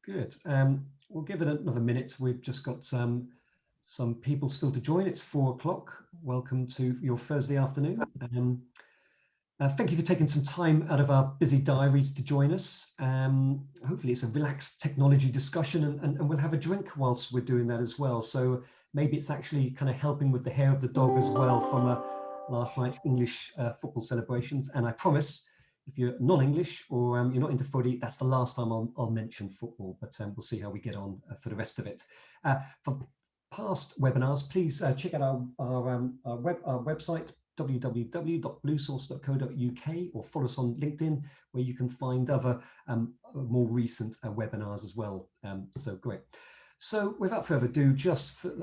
Good. We'll give it another minute. We've just got some people still to join. It's 4 o'clock. Welcome to your Thursday afternoon. Thank you for taking some time out of our busy diaries to join us. Hopefully it's a relaxed technology discussion and we'll have a drink whilst we're doing that as well. So maybe it's actually kind of helping with the hair of the dog as well from last night's English football celebrations. And I promise, if you're non-English or you're not into footy, that's the last time I'll mention football, but we'll see how we get on for the rest of it. For past webinars, please check out our website, www.bluesource.co.uk, or follow us on LinkedIn, where you can find other more recent webinars as well. So great. So without further ado,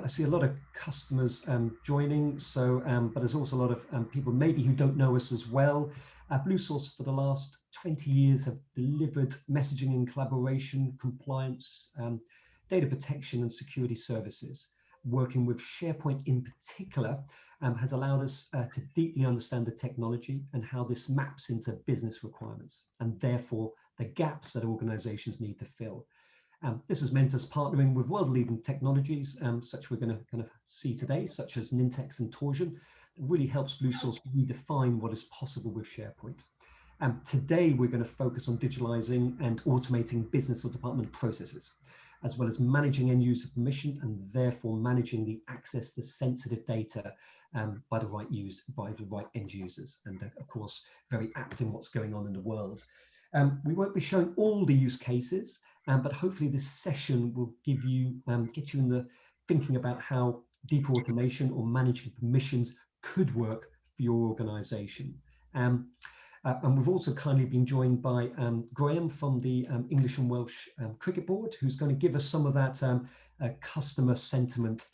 I see a lot of customers joining, so but there's also a lot of people maybe who don't know us as well. BlueSource for the last 20 years have delivered messaging and collaboration, compliance, data protection and security services. Working with SharePoint in particular has allowed us to deeply understand the technology and how this maps into business requirements and therefore the gaps that organizations need to fill. This has meant us partnering with world-leading technologies, such we're going to kind of see today, such as Nintex and Torsion, that really helps BlueSource redefine what is possible with SharePoint. Today, we're going to focus on digitalizing and automating business or department processes, as well as managing end-user permission and therefore managing the access to sensitive data by the right end users, and of course, very apt in what's going on in the world. We won't be showing all the use cases, but hopefully this session will give you, get you in the thinking about how deeper automation or managing permissions could work for your organization. And we've also kindly been joined by Graham from the English and Welsh Cricket Board, who's going to give us some of that customer sentiment,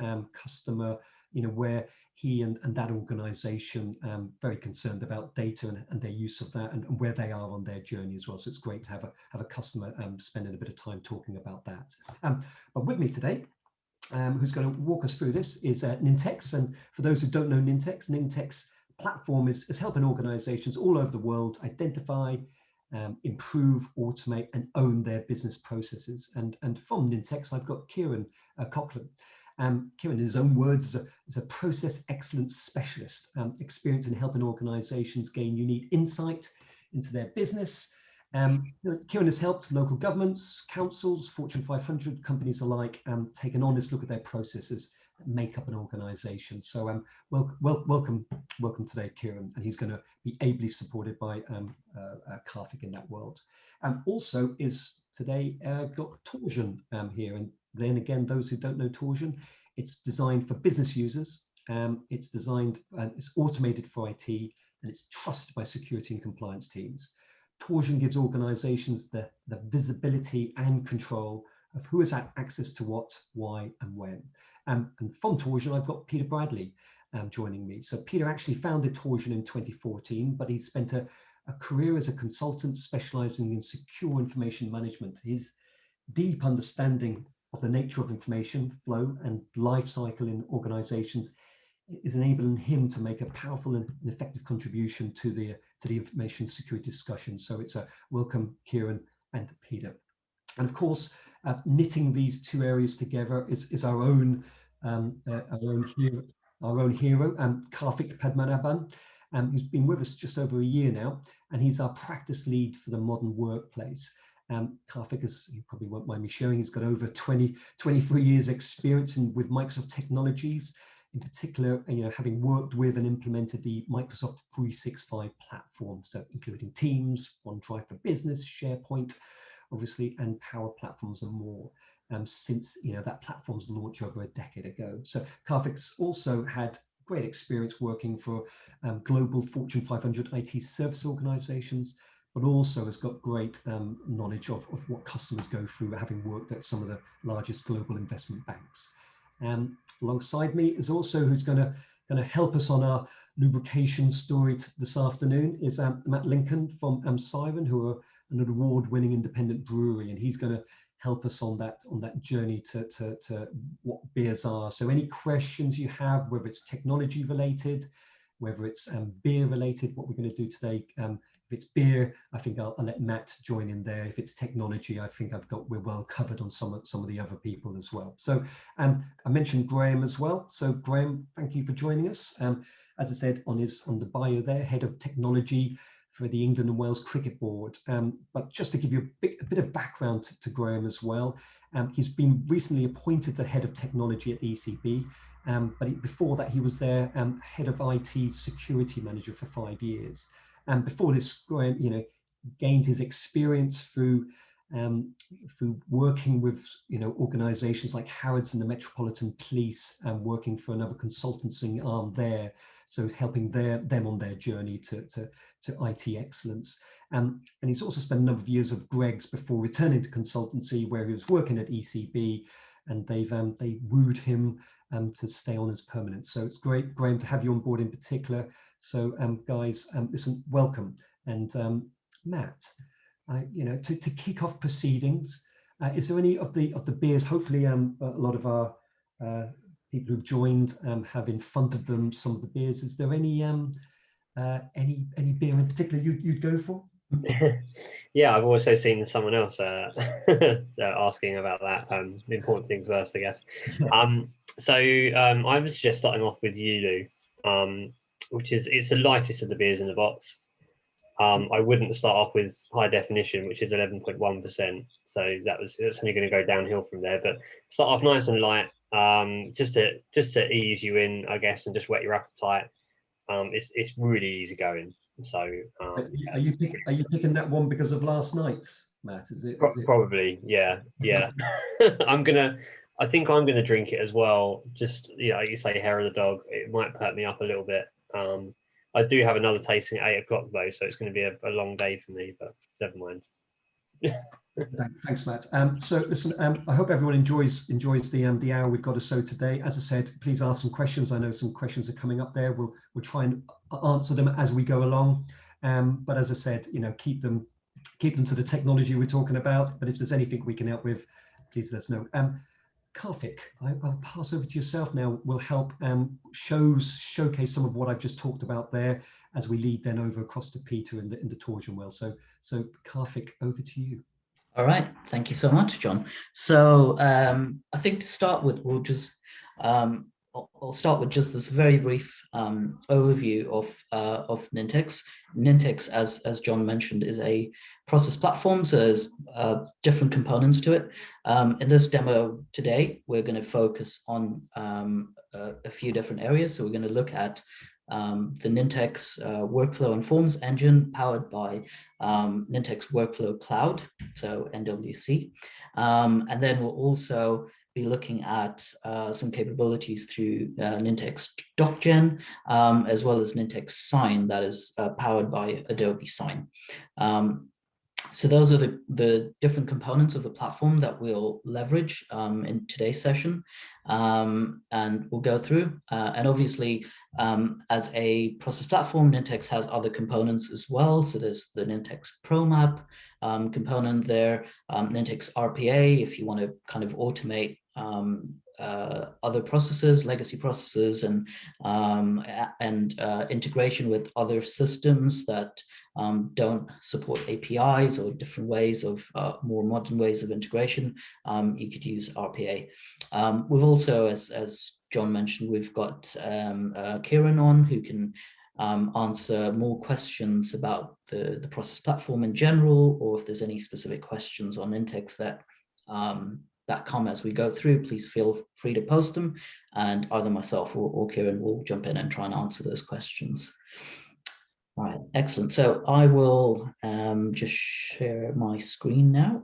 where he and that organization very concerned about data and their use of that and where they are on their journey as well. So it's great to have a customer spending a bit of time talking about that. But with me today, who's going to walk us through this is Nintex. And for those who don't know Nintex platform is helping organizations all over the world identify, improve, automate, and own their business processes. And from Nintex, I've got Kieran Coughlin. Kieran, in his own words, is a process excellence specialist, experienced in helping organizations gain unique insight into their business. Kieran has helped local governments, councils, Fortune 500 companies alike take an honest look at their processes that make up an organization. So welcome today, Kieran, and he's going to be ably supported by Karthik in that world. Also is today got Torsion here, and then again, those who don't know Torsion, it's designed for business users, it's automated for IT, and it's trusted by security and compliance teams. Torsion gives organizations the visibility and control of who has access to what, why, and when. And from Torsion, I've got Peter Bradley joining me. So Peter actually founded Torsion in 2014, but he spent a career as a consultant specializing in secure information management. His deep understanding of the nature of information flow and life cycle in organizations is enabling him to make a powerful and effective contribution to the information security discussion. So it's a welcome, Kieran and Peter. And of course, knitting these two areas together is our own hero, Karthik Padmanabhan, who's been with us just over a year now, and he's our practice lead for the modern workplace. Karthik, as you probably won't mind me sharing, he's got over 23 years experience with Microsoft technologies, in particular, having worked with and implemented the Microsoft 365 platform, so including Teams, OneDrive for Business, SharePoint, obviously, and Power Platforms and more, since that platform's launch over a decade ago. So Karthik's also had great experience working for global Fortune 500 IT service organizations, but also has got great knowledge of what customers go through, having worked at some of the largest global investment banks. Alongside me is also who's going to help us on our lubrication story this afternoon is Matt Lincoln from Siren, who are an award-winning independent brewery, and he's going to help us on that journey to what beers are. So any questions you have, whether it's technology related, whether it's beer related, what we're going to do today, If it's beer, I think I'll let Matt join in there. If it's technology, I think we're well covered on some of the other people as well. So I mentioned Graham as well. So Graham, thank you for joining us. As I said on the bio there, head of technology for the England and Wales Cricket Board. But just to give you a bit of background to Graham as well, he's been recently appointed the head of technology at the ECB. But before that, he was their head of IT security manager for 5 years. And before this, Graham, gained his experience through working with organisations like Harrods and the Metropolitan Police, and working for another consultancy arm there, so helping them on their journey to IT excellence. And he's also spent a number of years of Greg's before returning to consultancy, where he was working at ECB, and they wooed him to stay on as permanent. So it's great, Graham, to have you on board in particular. So guys, listen, welcome. And Matt, to kick off proceedings, is there any of the beers? Hopefully, a lot of our people who've joined have in front of them some of the beers. Is there any beer in particular you'd go for? Yeah, I've also seen someone else asking about that. The important things first, I guess. Yes. I was just starting off with Yulu, which it's the lightest of the beers in the box. I wouldn't start off with high definition, which is 11.1%. So that's only going to go downhill from there. But start off nice and light, just to ease you in, I guess, and just whet your appetite. It's really easy going. So are you picking that one because of last night's, Matt? Is it probably? Yeah. I think I'm gonna drink it as well. Just like you say, hair of the dog. It might perk me up a little bit. I do have another tasting at 8 o'clock though, so it's going to be a long day for me. But never mind. Thanks, Matt. So listen, I hope everyone enjoys the hour we've got or so today. As I said, please ask some questions. I know some questions are coming up there. We'll try and answer them as we go along. But as I said, keep them to the technology we're talking about. But if there's anything we can help with, please let us know. Karthik, I'll pass over to yourself now. We'll help showcase some of what I've just talked about there as we lead then over across to Peter in the Torsion well. So Karthik, over to you. All right, thank you so much, John. So I think to start with, I'll start with just this very brief overview of Nintex. Nintex, as John mentioned, is a process platform, so there's different components to it. In this demo today, we're going to focus on a few different areas. So we're going to look at the Nintex workflow and forms engine powered by Nintex Workflow Cloud, so NWC. And then we'll also be looking at some capabilities through Nintex DocGen, as well as Nintex Sign, that is powered by Adobe Sign. So those are the different components of the platform that we'll leverage in today's session, and we'll go through. And obviously, as a process platform, Nintex has other components as well. So there's the Nintex ProMap component there, Nintex RPA, if you want to kind of automate other processes, legacy processes, and integration with other systems that don't support APIs or different ways of more modern ways of integration. You could use RPA. We've also, as John mentioned, we've got Kieran on, who can answer more questions about the process platform in general, or if there's any specific questions on Nintex that come as we go through, please feel free to post them, and either myself or Kieran will jump in and try and answer those questions. All right, excellent. So I will just share my screen now.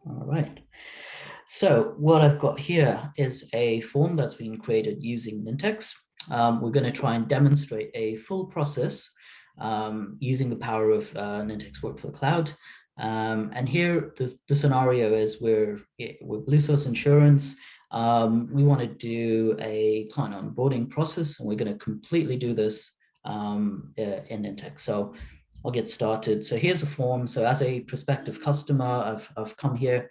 All right. So what I've got here is a form that's been created using Nintex. We're going to try and demonstrate a full process using the power of Nintex Workflow Cloud. And here, the scenario is we're Blue Source Insurance. We want to do a client onboarding process, and we're going to completely do this in Nintex. So I'll get started. So here's a form. So as a prospective customer, I've come here.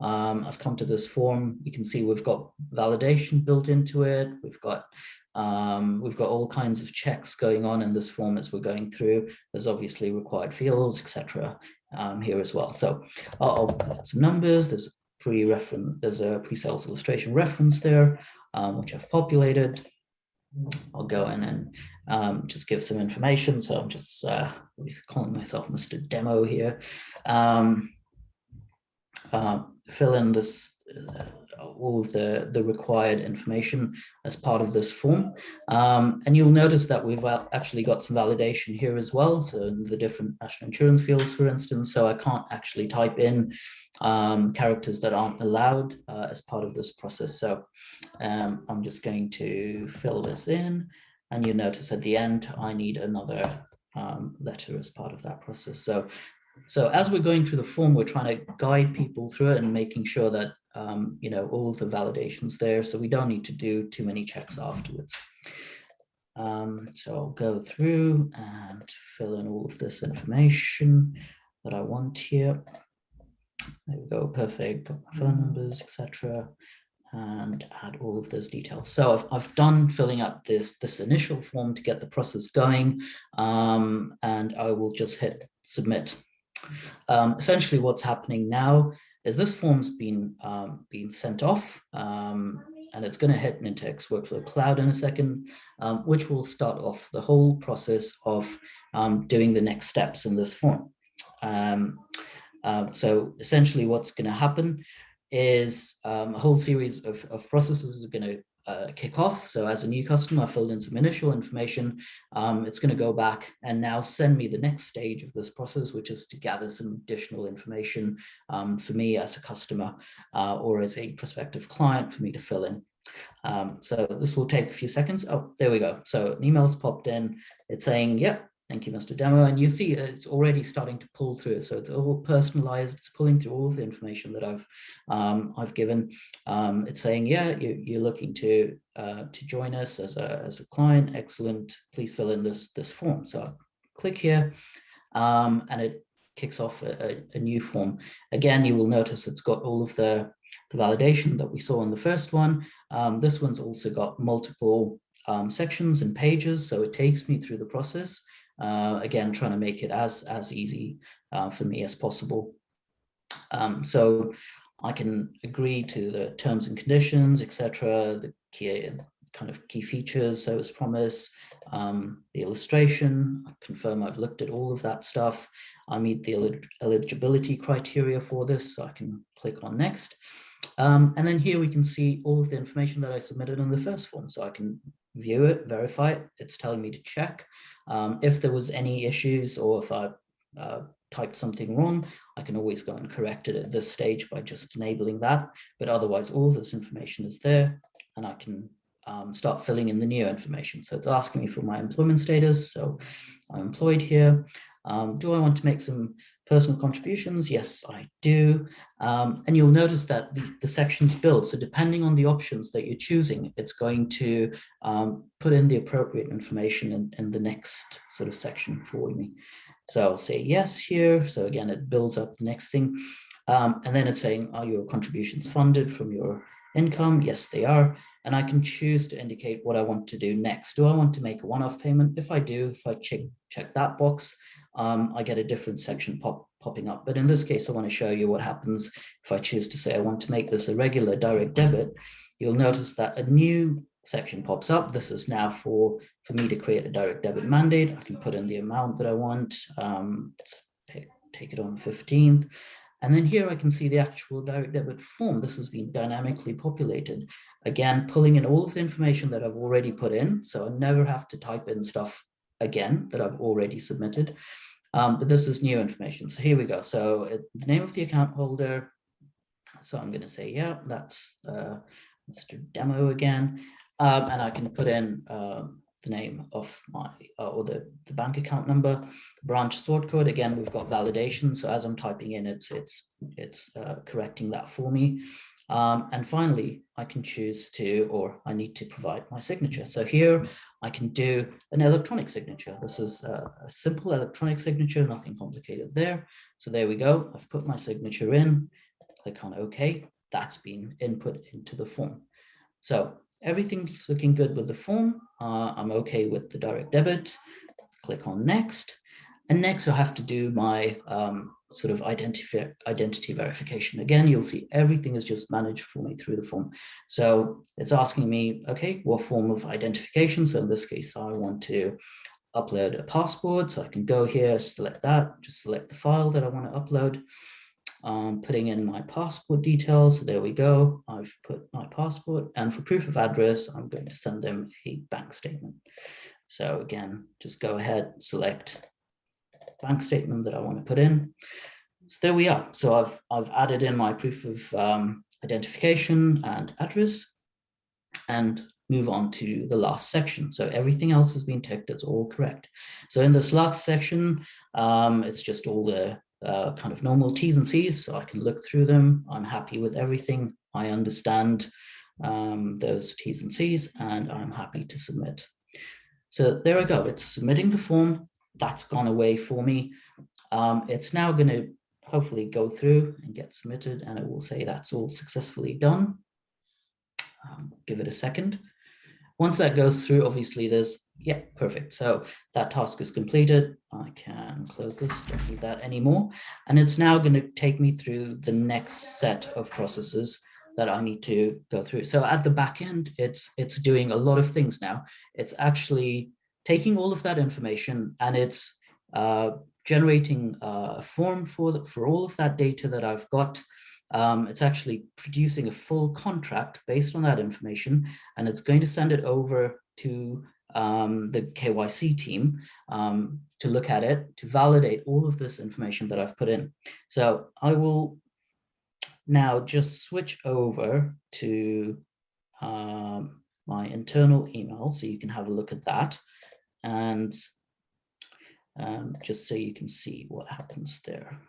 I've come to this form. You can see we've got validation built into it. We've got all kinds of checks going on in this form as we're going through. There's obviously required fields, etc. Here as well. So I'll put some numbers. There's a pre-sales illustration reference there, which I've populated. I'll go in and just give some information. So I'm just calling myself Mr. Demo here. Fill in this all of the required information as part of this form. And you'll notice that we've actually got some validation here as well. So in the different national insurance fields, for instance, so I can't actually type in characters that aren't allowed as part of this process. So I'm just going to fill this in, and you notice at the end, I need another letter as part of that process. So as we're going through the form, we're trying to guide people through it and making sure that all of the validation's there, so we don't need to do too many checks afterwards. So I'll go through and fill in all of this information that I want here. There we go, perfect. Got my phone numbers, etc. And add all of those details. So I've done filling up this initial form to get the process going, and I will just hit submit. Essentially what's happening now is this form's been sent off, and it's going to hit Nintex Workflow Cloud in a second, which will start off the whole process of doing the next steps in this form. So essentially what's going to happen is a whole series of processes are going to kick off. So as a new customer, I filled in some initial information. It's going to go back and now send me the next stage of this process, which is to gather some additional information for me as a customer or as a prospective client for me to fill in. So this will take a few seconds. Oh, there we go. So an email's popped in. It's saying, yep, thank you, Mr. Demo. And you see it's already starting to pull through. So it's all personalized. It's pulling through all of the information that I've given. It's saying, yeah, you're looking to join us as a client. Excellent. Please fill in this form. So I'll click here, and it kicks off a new form. Again, you will notice it's got all of the validation that we saw in the first one. This one's also got multiple sections and pages. So it takes me through the process. Again, trying to make it as easy for me as possible. So I can agree to the terms and conditions, etc., the key features, service promise, the illustration. I confirm I've looked at all of that stuff. I meet the eligibility criteria for this, so I can click on next. And then here we can see all of the information that I submitted in the first form. So I can view it, verify it. It's telling me to check. If there was any issues, or if I typed something wrong, I can always go and correct it at this stage by just enabling that. But otherwise, all of this information is there, and I can start filling in the new information. So it's asking me for my employment status. So I'm employed here. Do I want to make some personal contributions? Yes, I do. And you'll notice that the sections build. So depending on the options that you're choosing, it's going to put in the appropriate information in the next sort of section for me. So I'll say yes here. So again, it builds up the next thing. And then it's saying, are your contributions funded from your income? Yes, they are. And I can choose to indicate what I want to do next. Do I want to make a one-off payment? If I do, if I check that box, I get a different section popping up. But in this case, I want to show you what happens if I choose to say I want to make this a regular direct debit. You'll notice that a new section pops up. This is now for me to create a direct debit mandate. I can put in the amount that I want. Let's take it on 15th. And then here I can see the actual direct debit form. This has been dynamically populated. Again, pulling in all of the information that I've already put in. So I never have to type in stuff again that I've already submitted. But this is new information. So here we go. So the name of the account holder. So I'm going to say, yeah, that's Mr. Demo again. And I can put in the name of my, or the bank account number, the branch sort code. Again, we've got validation. So as I'm typing in, it's correcting that for me. And finally, I can choose to, or I need to provide my signature. So here I can do an electronic signature. This is a simple electronic signature, nothing complicated there. So there we go. I've put my signature in, click on OK. That's been input into the form. So everything's looking good with the form. I'm okay with the direct debit. Click on next. And next I'll have to do my sort of identity verification. Again, you'll see everything is just managed for me through the form. So it's asking me, okay, what form of identification? So in this case, I want to upload a passport. So I can go here, select that, just select the file that I want to upload. Putting in my passport details. So there we go. I've put my passport, and for proof of address, I'm going to send them a bank statement. So again, just go ahead, select bank statement that I want to put in. So there we are. So I've added in my proof of identification and address, and move on to the last section. So everything else has been ticked, it's all correct. So in this last section, it's just all the kind of normal T's and C's, so I can look through them. I'm happy with everything. I understand those T's and C's, and I'm happy to submit. So there I go. It's submitting the form. That's gone away for me. It's now going to hopefully go through and get submitted, and it will say that's all successfully done. Give it a second. Once that goes through, obviously there's, yeah, perfect. So that task is completed. I can close this, don't need that anymore. And it's now going to take me through the next set of processes that I need to go through. So at the back end, it's doing a lot of things now. It's actually taking all of that information, and it's generating a form for all of that data that I've got. It's actually producing a full contract based on that information, and it's going to send it over to the KYC team to look at it, to validate all of this information that I've put in. So I will now just switch over to my internal email so you can have a look at that, and just so you can see what happens there.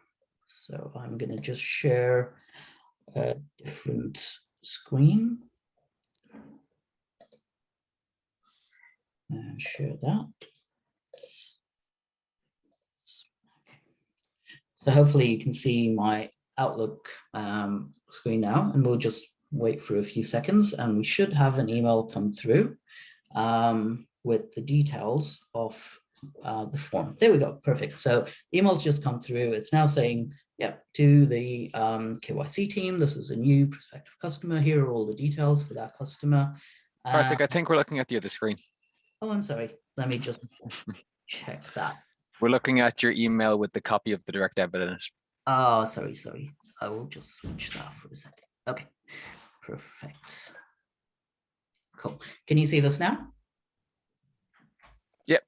So I'm going to just share a different screen and share that. So hopefully you can see my Outlook screen now, and we'll just wait for a few seconds, and we should have an email come through with the details of the form. There we go, perfect. So email's just come through. It's now saying, yeah, to the KYC team, this is a new prospective customer. Here are all the details for that customer. Karthik, I think we're looking at the other screen. Oh, I'm sorry. Let me just check that. We're looking at your email with the copy of the direct debit in it. Oh, sorry. I will just switch that for a second. Okay, perfect. Cool. Can you see this now? Yep.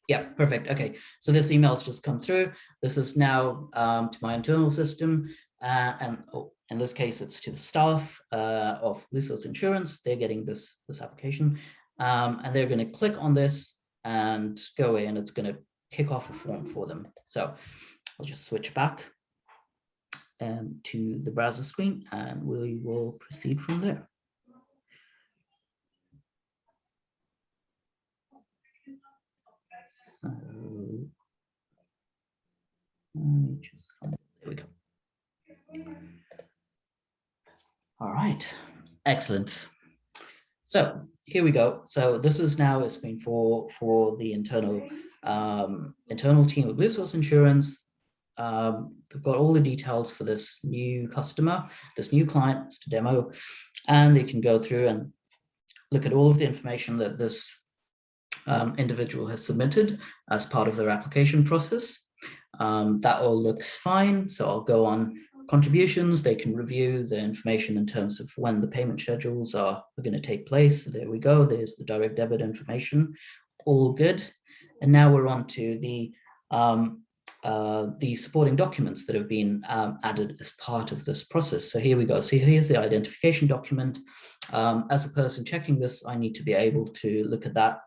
Yeah, perfect. Okay, so this email's just come through. This is now to my internal system, and in this case, it's to the staff of Lusos Insurance. They're getting this application, and they're going to click on this and go away, and it's going to kick off a form for them. So I'll just switch back to the browser screen, and we will proceed from there. So let me just, there we go. All right, excellent. So here we go. So this is now a screen for the internal team of Lusos Insurance. They've got all the details for this new customer, this new client, it's a demo, and they can go through and look at all of the information that this individual has submitted as part of their application process. That all looks fine. So I'll go on contributions. They can review the information in terms of when the payment schedules are going to take place. So there we go. There's the direct debit information. All good. And now we're on to the supporting documents that have been added as part of this process. So here we go. So here's the identification document. As a person checking this, I need to be able to look at that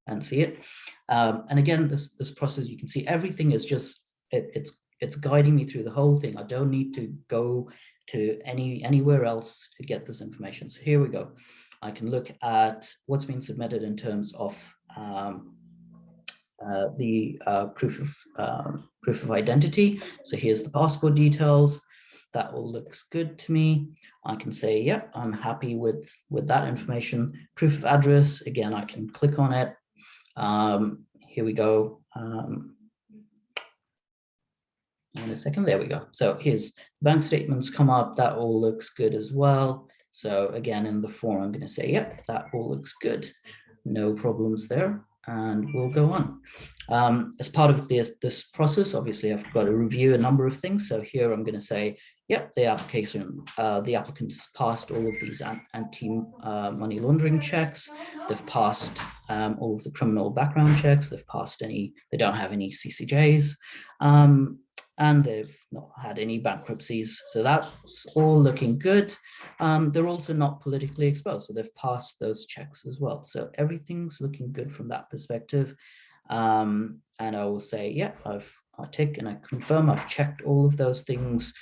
and see it. And again, this process, you can see everything is just, it's guiding me through the whole thing. I don't need to go to anywhere else to get this information. So here we go. I can look at what's been submitted in terms of the proof of identity. So here's the passport details. that all looks good to me. I can say, yep, I'm happy with that information. Proof of address, again, I can click on it. Here we go. In a second, there we go. So here's bank statements come up, that all looks good as well. So again, in the form, I'm going to say, yep, that all looks good. No problems there. And we'll go on. As part of this process, obviously, I've got to review a number of things. So here I'm going to say, yep, the applicant has passed all of these anti-money laundering checks. They've passed all of the criminal background checks. They've passed they don't have any CCJs. And they've not had any bankruptcies. So that's all looking good. They're also not politically exposed, so they've passed those checks as well. So everything's looking good from that perspective. And I will say, yeah, I tick and I confirm I've checked all of those things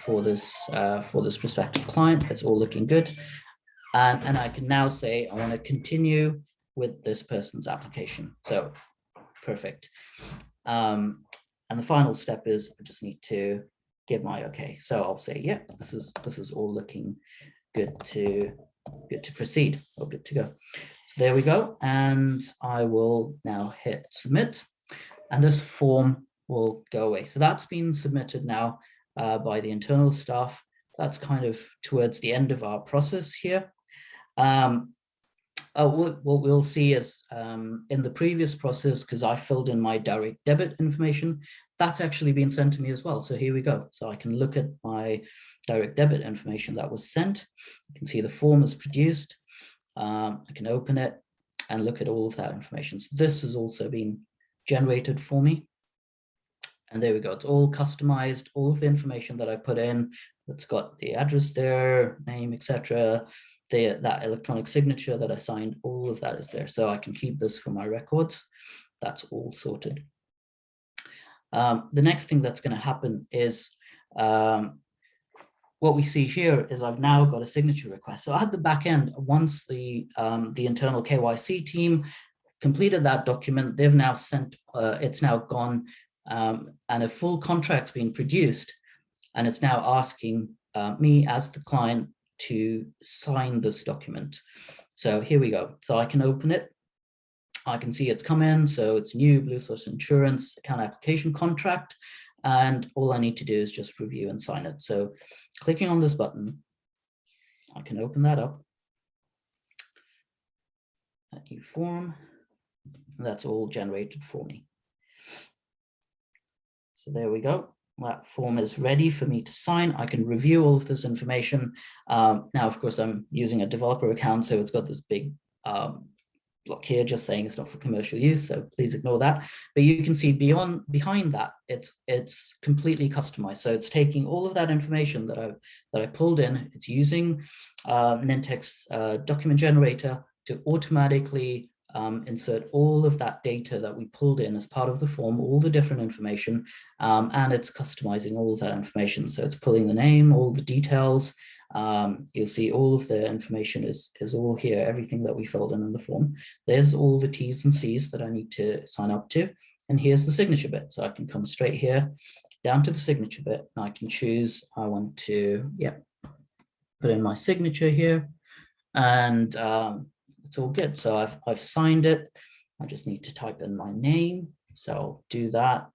for this prospective client. It's all looking good. And I can now say I want to continue with this person's application. So perfect. And the final step is I just need to give my okay. So I'll say, yeah, this is all looking good to proceed or good to go. So there we go. And I will now hit submit, and this form will go away. So that's been submitted now by the internal staff. That's kind of towards the end of our process here. What we'll see is in the previous process, because I filled in my direct debit information, that's actually been sent to me as well. So here we go. So I can look at my direct debit information that was sent. You can see the form is produced. I can open it and look at all of that information. So this has also been generated for me. And there we go. It's all customized, all of the information that I put in. It's got the address there, name, etc. That electronic signature that I signed, all of that is there. So I can keep this for my records. That's all sorted. The next thing that's going to happen is what we see here is I've now got a signature request. So at the back end, once the internal KYC team completed that document, they've now sent, it's now gone, and a full contract's been produced, and it's now asking me as the client to sign this document. So here we go. So I can open it. I can see it's come in. So it's new Blue Source Insurance account application contract. And all I need to do is just review and sign it. So clicking on this button, I can open that up. That new form. And that's all generated for me. So there we go. That form is ready for me to sign. I can review all of this information. Now, of course, I'm using a developer account, so it's got this big block here just saying it's not for commercial use, so please ignore that. But you can see behind that, it's completely customized. So it's taking all of that information that I pulled in. It's using Nintex document generator to automatically insert all of that data that we pulled in as part of the form, all the different information, and it's customizing all of that information. So it's pulling the name, all the details. You'll see all of the information is all here, everything that we filled in the form. There's all the T's and C's that I need to sign up to. And here's the signature bit. So I can come straight here down to the signature bit, and I can choose, I want to, put in my signature here, and it's all good. So I've signed it. I just need to type in my name. So I'll do that,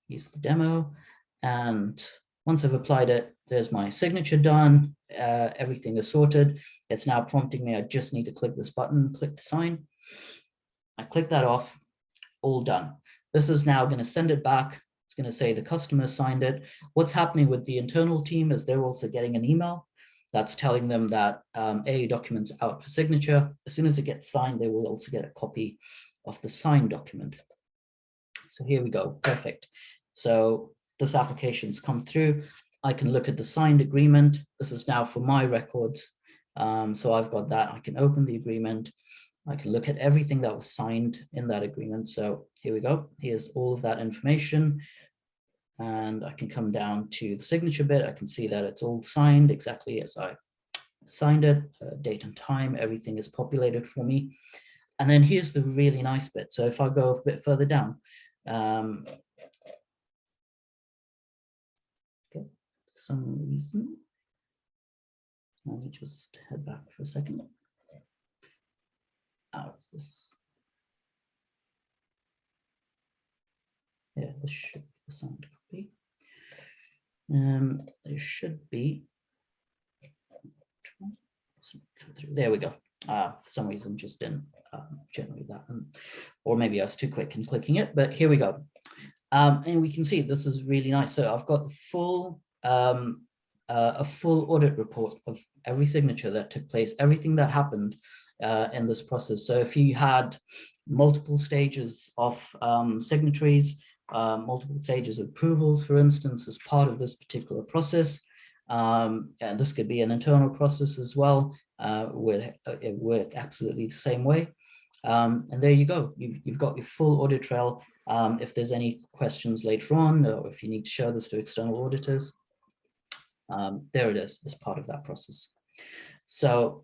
use the demo. And once I've applied it, there's my signature done. Everything is sorted. It's now prompting me. I just need to click this button, click to sign. I click that off, all done. This is now going to send it back. It's going to say the customer signed it. What's happening with the internal team is they're also getting an email that's telling them that a document's out for signature. As soon as it gets signed, they will also get a copy of the signed document. So here we go, perfect. So this application's come through. I can look at the signed agreement. This is now for my records. So I've got that. I can open the agreement. I can look at everything that was signed in that agreement. So here we go. Here's all of that information. And I can come down to the signature bit. I can see that it's all signed exactly as I signed it, date and time, everything is populated for me. And then here's the really nice bit. So if I go a bit further down, okay, some reason. Let me just head back for a second. Oh, it's this. Yeah, this should be the signed copy. There should be. There we go. For some reason, just didn't generate that, or maybe I was too quick in clicking it. But here we go, and we can see this is really nice. So I've got the full a full audit report of every signature that took place, everything that happened in this process. So if you had multiple stages of signatories, multiple stages of approvals, for instance, as part of this particular process, and this could be an internal process as well, it work absolutely the same way. And there you go, you've got your full audit trail. If there's any questions later on, or if you need to show this to external auditors, there it is as part of that process. So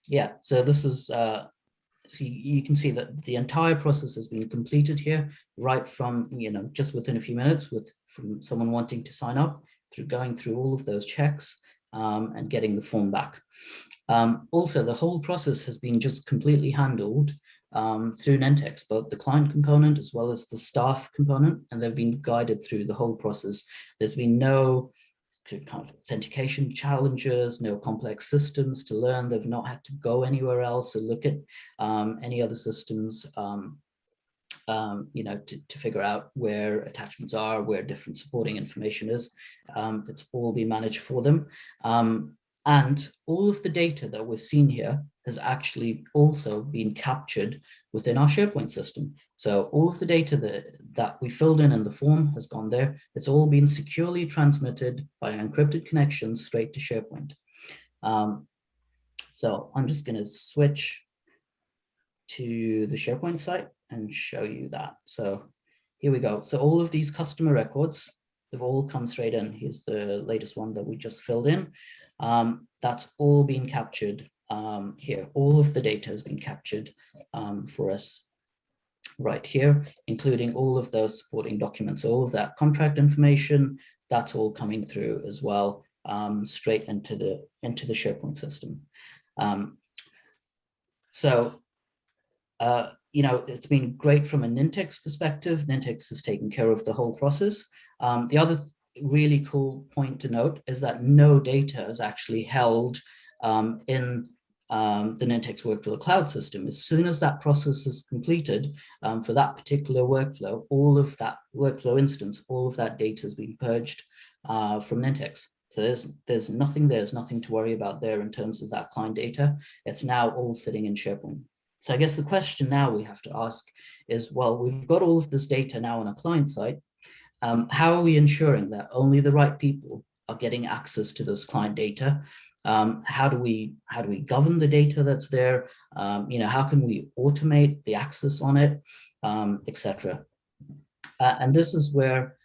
yeah, so this is, so you can see that the entire process has been completed here, right from, just within a few minutes, from someone wanting to sign up, through going through all of those checks and getting the form back. Also, the whole process has been just completely handled through Nintex, both the client component as well as the staff component, and they've been guided through the whole process. There's been no kind of authentication challenges, no complex systems to learn. They've not had to go anywhere else or look at any other systems, to figure out where attachments are, where different supporting information is. It's all been managed for them. And all of the data that we've seen here has actually also been captured within our SharePoint system. So all of the data that we filled in the form has gone there. It's all been securely transmitted by encrypted connections straight to SharePoint. So I'm just going to switch to the SharePoint site and show you that. So here we go. So all of these customer records, they've all come straight in. Here's the latest one that we just filled in. That's all been captured here. All of the data has been captured for us right here, including all of those supporting documents. All of that contract information, that's all coming through as well, straight into the SharePoint system. It's been great from a Nintex perspective. Nintex has taken care of the whole process. The other really cool point to note is that no data is actually held in the Nintex Workflow Cloud system. As soon as that process is completed for that particular workflow, all of that workflow instance, all of that data has been purged from Nintex. So there's nothing there, there's nothing to worry about there in terms of that client data. It's now all sitting in SharePoint. So I guess the question now we have to ask is, well, we've got all of this data now on a client side. How are we ensuring that only the right people are getting access to this client data? How do we govern the data that's there? How can we automate the access on it, etc. And this is where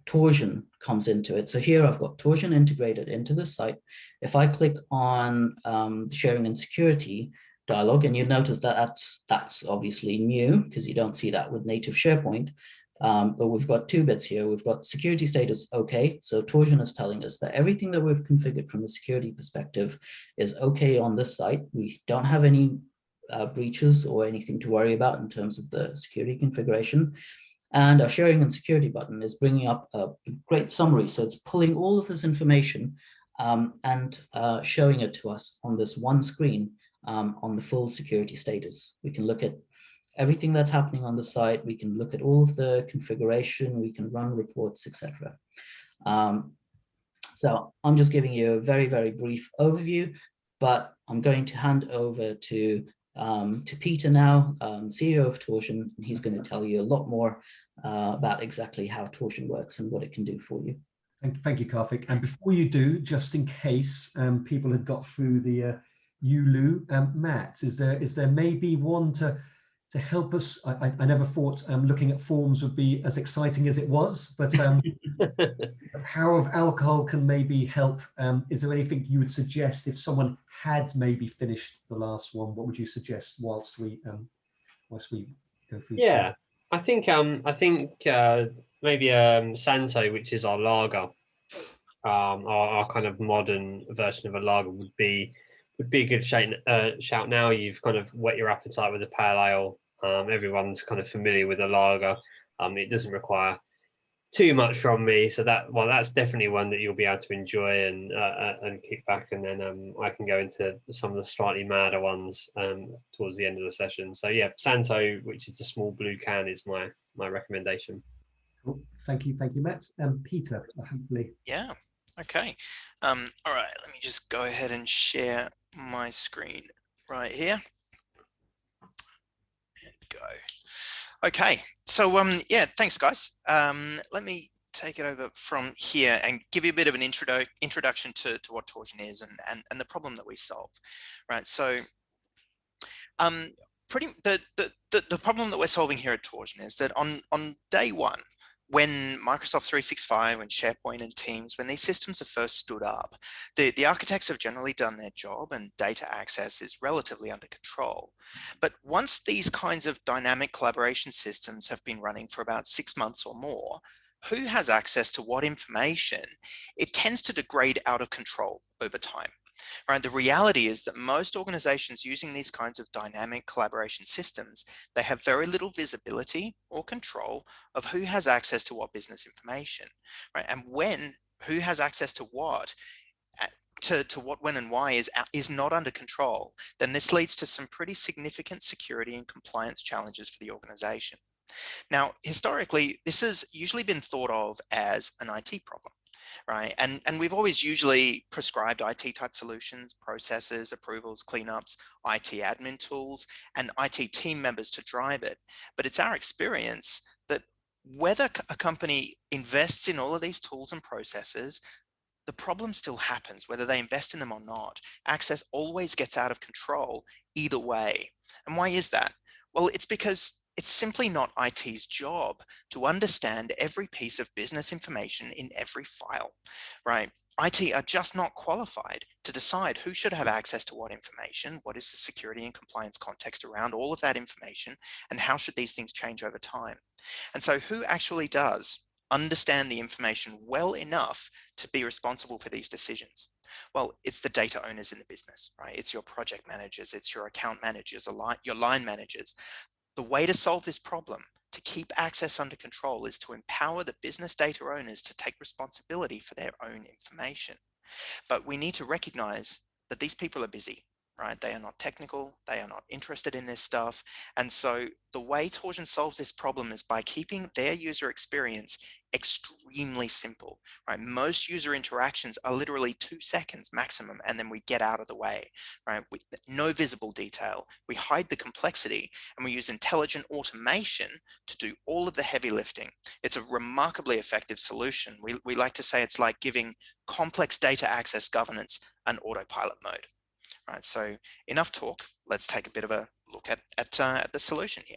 Torsion comes into it. So here I've got Torsion integrated into the site. If I click on sharing and security dialog, and you'll notice that that's obviously new because you don't see that with native SharePoint. But we've got two bits here. We've got security status okay. So Torsion is telling us that everything that we've configured from a security perspective is okay on this site. We don't have any breaches or anything to worry about in terms of the security configuration. And our sharing and security button is bringing up a great summary. So it's pulling all of this information and showing it to us on this one screen on the full security status. We can look at everything that's happening on the site. We can look at all of the configuration. We can run reports, etc. So I'm just giving you a very, very brief overview, but I'm going to hand over to Peter now, CEO of Torsion, and he's going to tell you a lot more about exactly how Torsion works and what it can do for you. Thank you, Karthik. And before you do, just in case people had got through the ULU, Matt, is there maybe one to help us? I never thought looking at forms would be as exciting as it was, but the power of alcohol can maybe help. Is there anything you would suggest if someone had maybe finished the last one? What would you suggest whilst we go through? Yeah, I think like maybe Santo, which is our lager, our kind of modern version of a lager would be a good shout. Now you've kind of whet your appetite with a pale ale. Everyone's kind of familiar with a lager. It doesn't require too much from me, so that's definitely one that you'll be able to enjoy and kick back, and then I can go into some of the slightly madder ones towards the end of the session. So yeah, Santo, which is the small blue can, is my recommendation. Cool. Thank you, Matt. Peter, hopefully. Yeah. Okay. All right. Let me just go ahead and share my screen right here. There we go. Okay. So yeah, thanks guys. Let me take it over from here and give you a bit of an introduction to what Torsion is and the problem that we solve. Right. So the problem that we're solving here at Torsion is that on day one, when Microsoft 365 and SharePoint and Teams, when these systems are first stood up, the architects have generally done their job and data access is relatively under control. But once these kinds of dynamic collaboration systems have been running for about 6 months or more, who has access to what information, it tends to degrade out of control over time. Right, the reality is that most organizations using these kinds of dynamic collaboration systems, they have very little visibility or control of who has access to what business information, right? And who has access to what, to what, when, and why is not under control, then this leads to some pretty significant security and compliance challenges for the organization. Now, historically, this has usually been thought of as an IT problem. Right, and we've always usually prescribed IT type solutions, processes, approvals, cleanups, IT admin tools, and IT team members to drive it. But it's our experience that whether a company invests in all of these tools and processes, the problem still happens, whether they invest in them or not. Access always gets out of control either way. And why is that? Well, it's because it's simply not IT's job to understand every piece of business information in every file, right? IT are just not qualified to decide who should have access to what information, what is the security and compliance context around all of that information, and how should these things change over time. And so who actually does understand the information well enough to be responsible for these decisions? Well, it's the data owners in the business, right? It's your project managers, it's your account managers, your line managers. The way to solve this problem, to keep access under control, is to empower the business data owners to take responsibility for their own information. But we need to recognize that these people are busy, right? They are not technical, they are not interested in this stuff. And so the way Torsion solves this problem is by keeping their user experience extremely simple, right? Most user interactions are literally 2 seconds maximum, and then we get out of the way, right? With no visible detail, we hide the complexity, and we use intelligent automation to do all of the heavy lifting. It's a remarkably effective solution. We like to say it's like giving complex data access governance an autopilot mode. Right, so enough talk. Let's take a bit of a look at the solution here.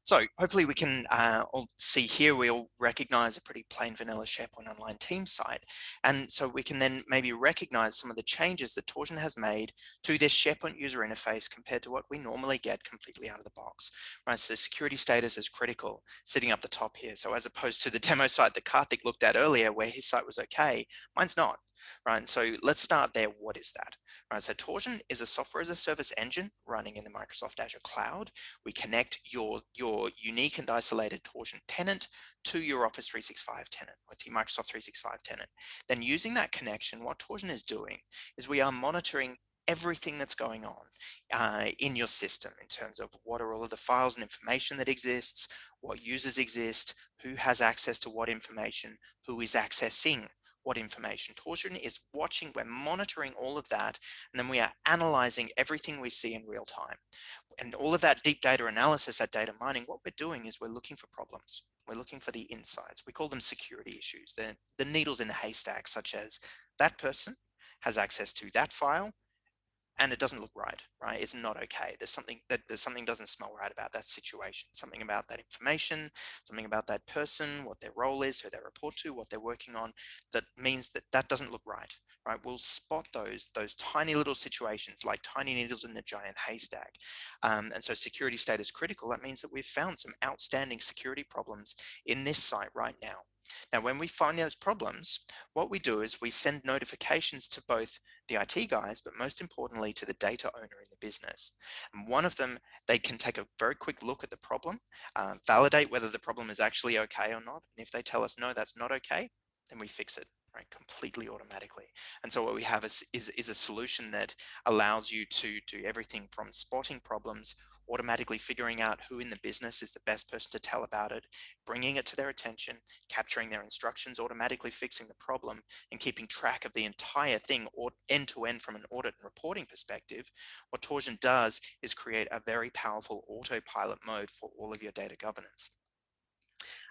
So hopefully we can all see here, we all recognize a pretty plain vanilla SharePoint Online Teams site. And so we can then maybe recognize some of the changes that Torsion has made to this SharePoint user interface compared to what we normally get completely out of the box. Right, so security status is critical, sitting up the top here. So as opposed to the demo site that Karthik looked at earlier, where his site was okay, mine's not. Right, so let's start there. What is that? Right, so Torsion is a software as a service engine running in the Microsoft Azure cloud. We connect your unique and isolated Torsion tenant to your Office 365 tenant or to Microsoft 365 tenant. Then using that connection, what Torsion is doing is we are monitoring everything that's going on in your system in terms of what are all of the files and information that exists, what users exist, who has access to what information, who is accessing what information. Torsion is watching, we're monitoring all of that, and then we are analyzing everything we see in real time. And all of that deep data analysis, that data mining, what we're doing is we're looking for problems. We're looking for the insights. We call them security issues. They're the needles in the haystack, such as that person has access to that file, and it doesn't look right, right? It's not okay. There's something doesn't smell right about that situation, something about that information, something about that person, what their role is, who they report to, what they're working on, that means that that doesn't look right, right, will spot those tiny little situations like tiny needles in a giant haystack. And so security status critical, that means that we've found some outstanding security problems in this site right now. Now, when we find those problems, what we do is we send notifications to both the IT guys, but most importantly to the data owner in the business. And one of them, they can take a very quick look at the problem, validate whether the problem is actually okay or not. And if they tell us, no, that's not okay, then we fix it, right, completely automatically. And so what we have is a solution that allows you to do everything from spotting problems, automatically figuring out who in the business is the best person to tell about it, bringing it to their attention, capturing their instructions, automatically fixing the problem, and keeping track of the entire thing or end to end from an audit and reporting perspective. What Torsion does is create a very powerful autopilot mode for all of your data governance.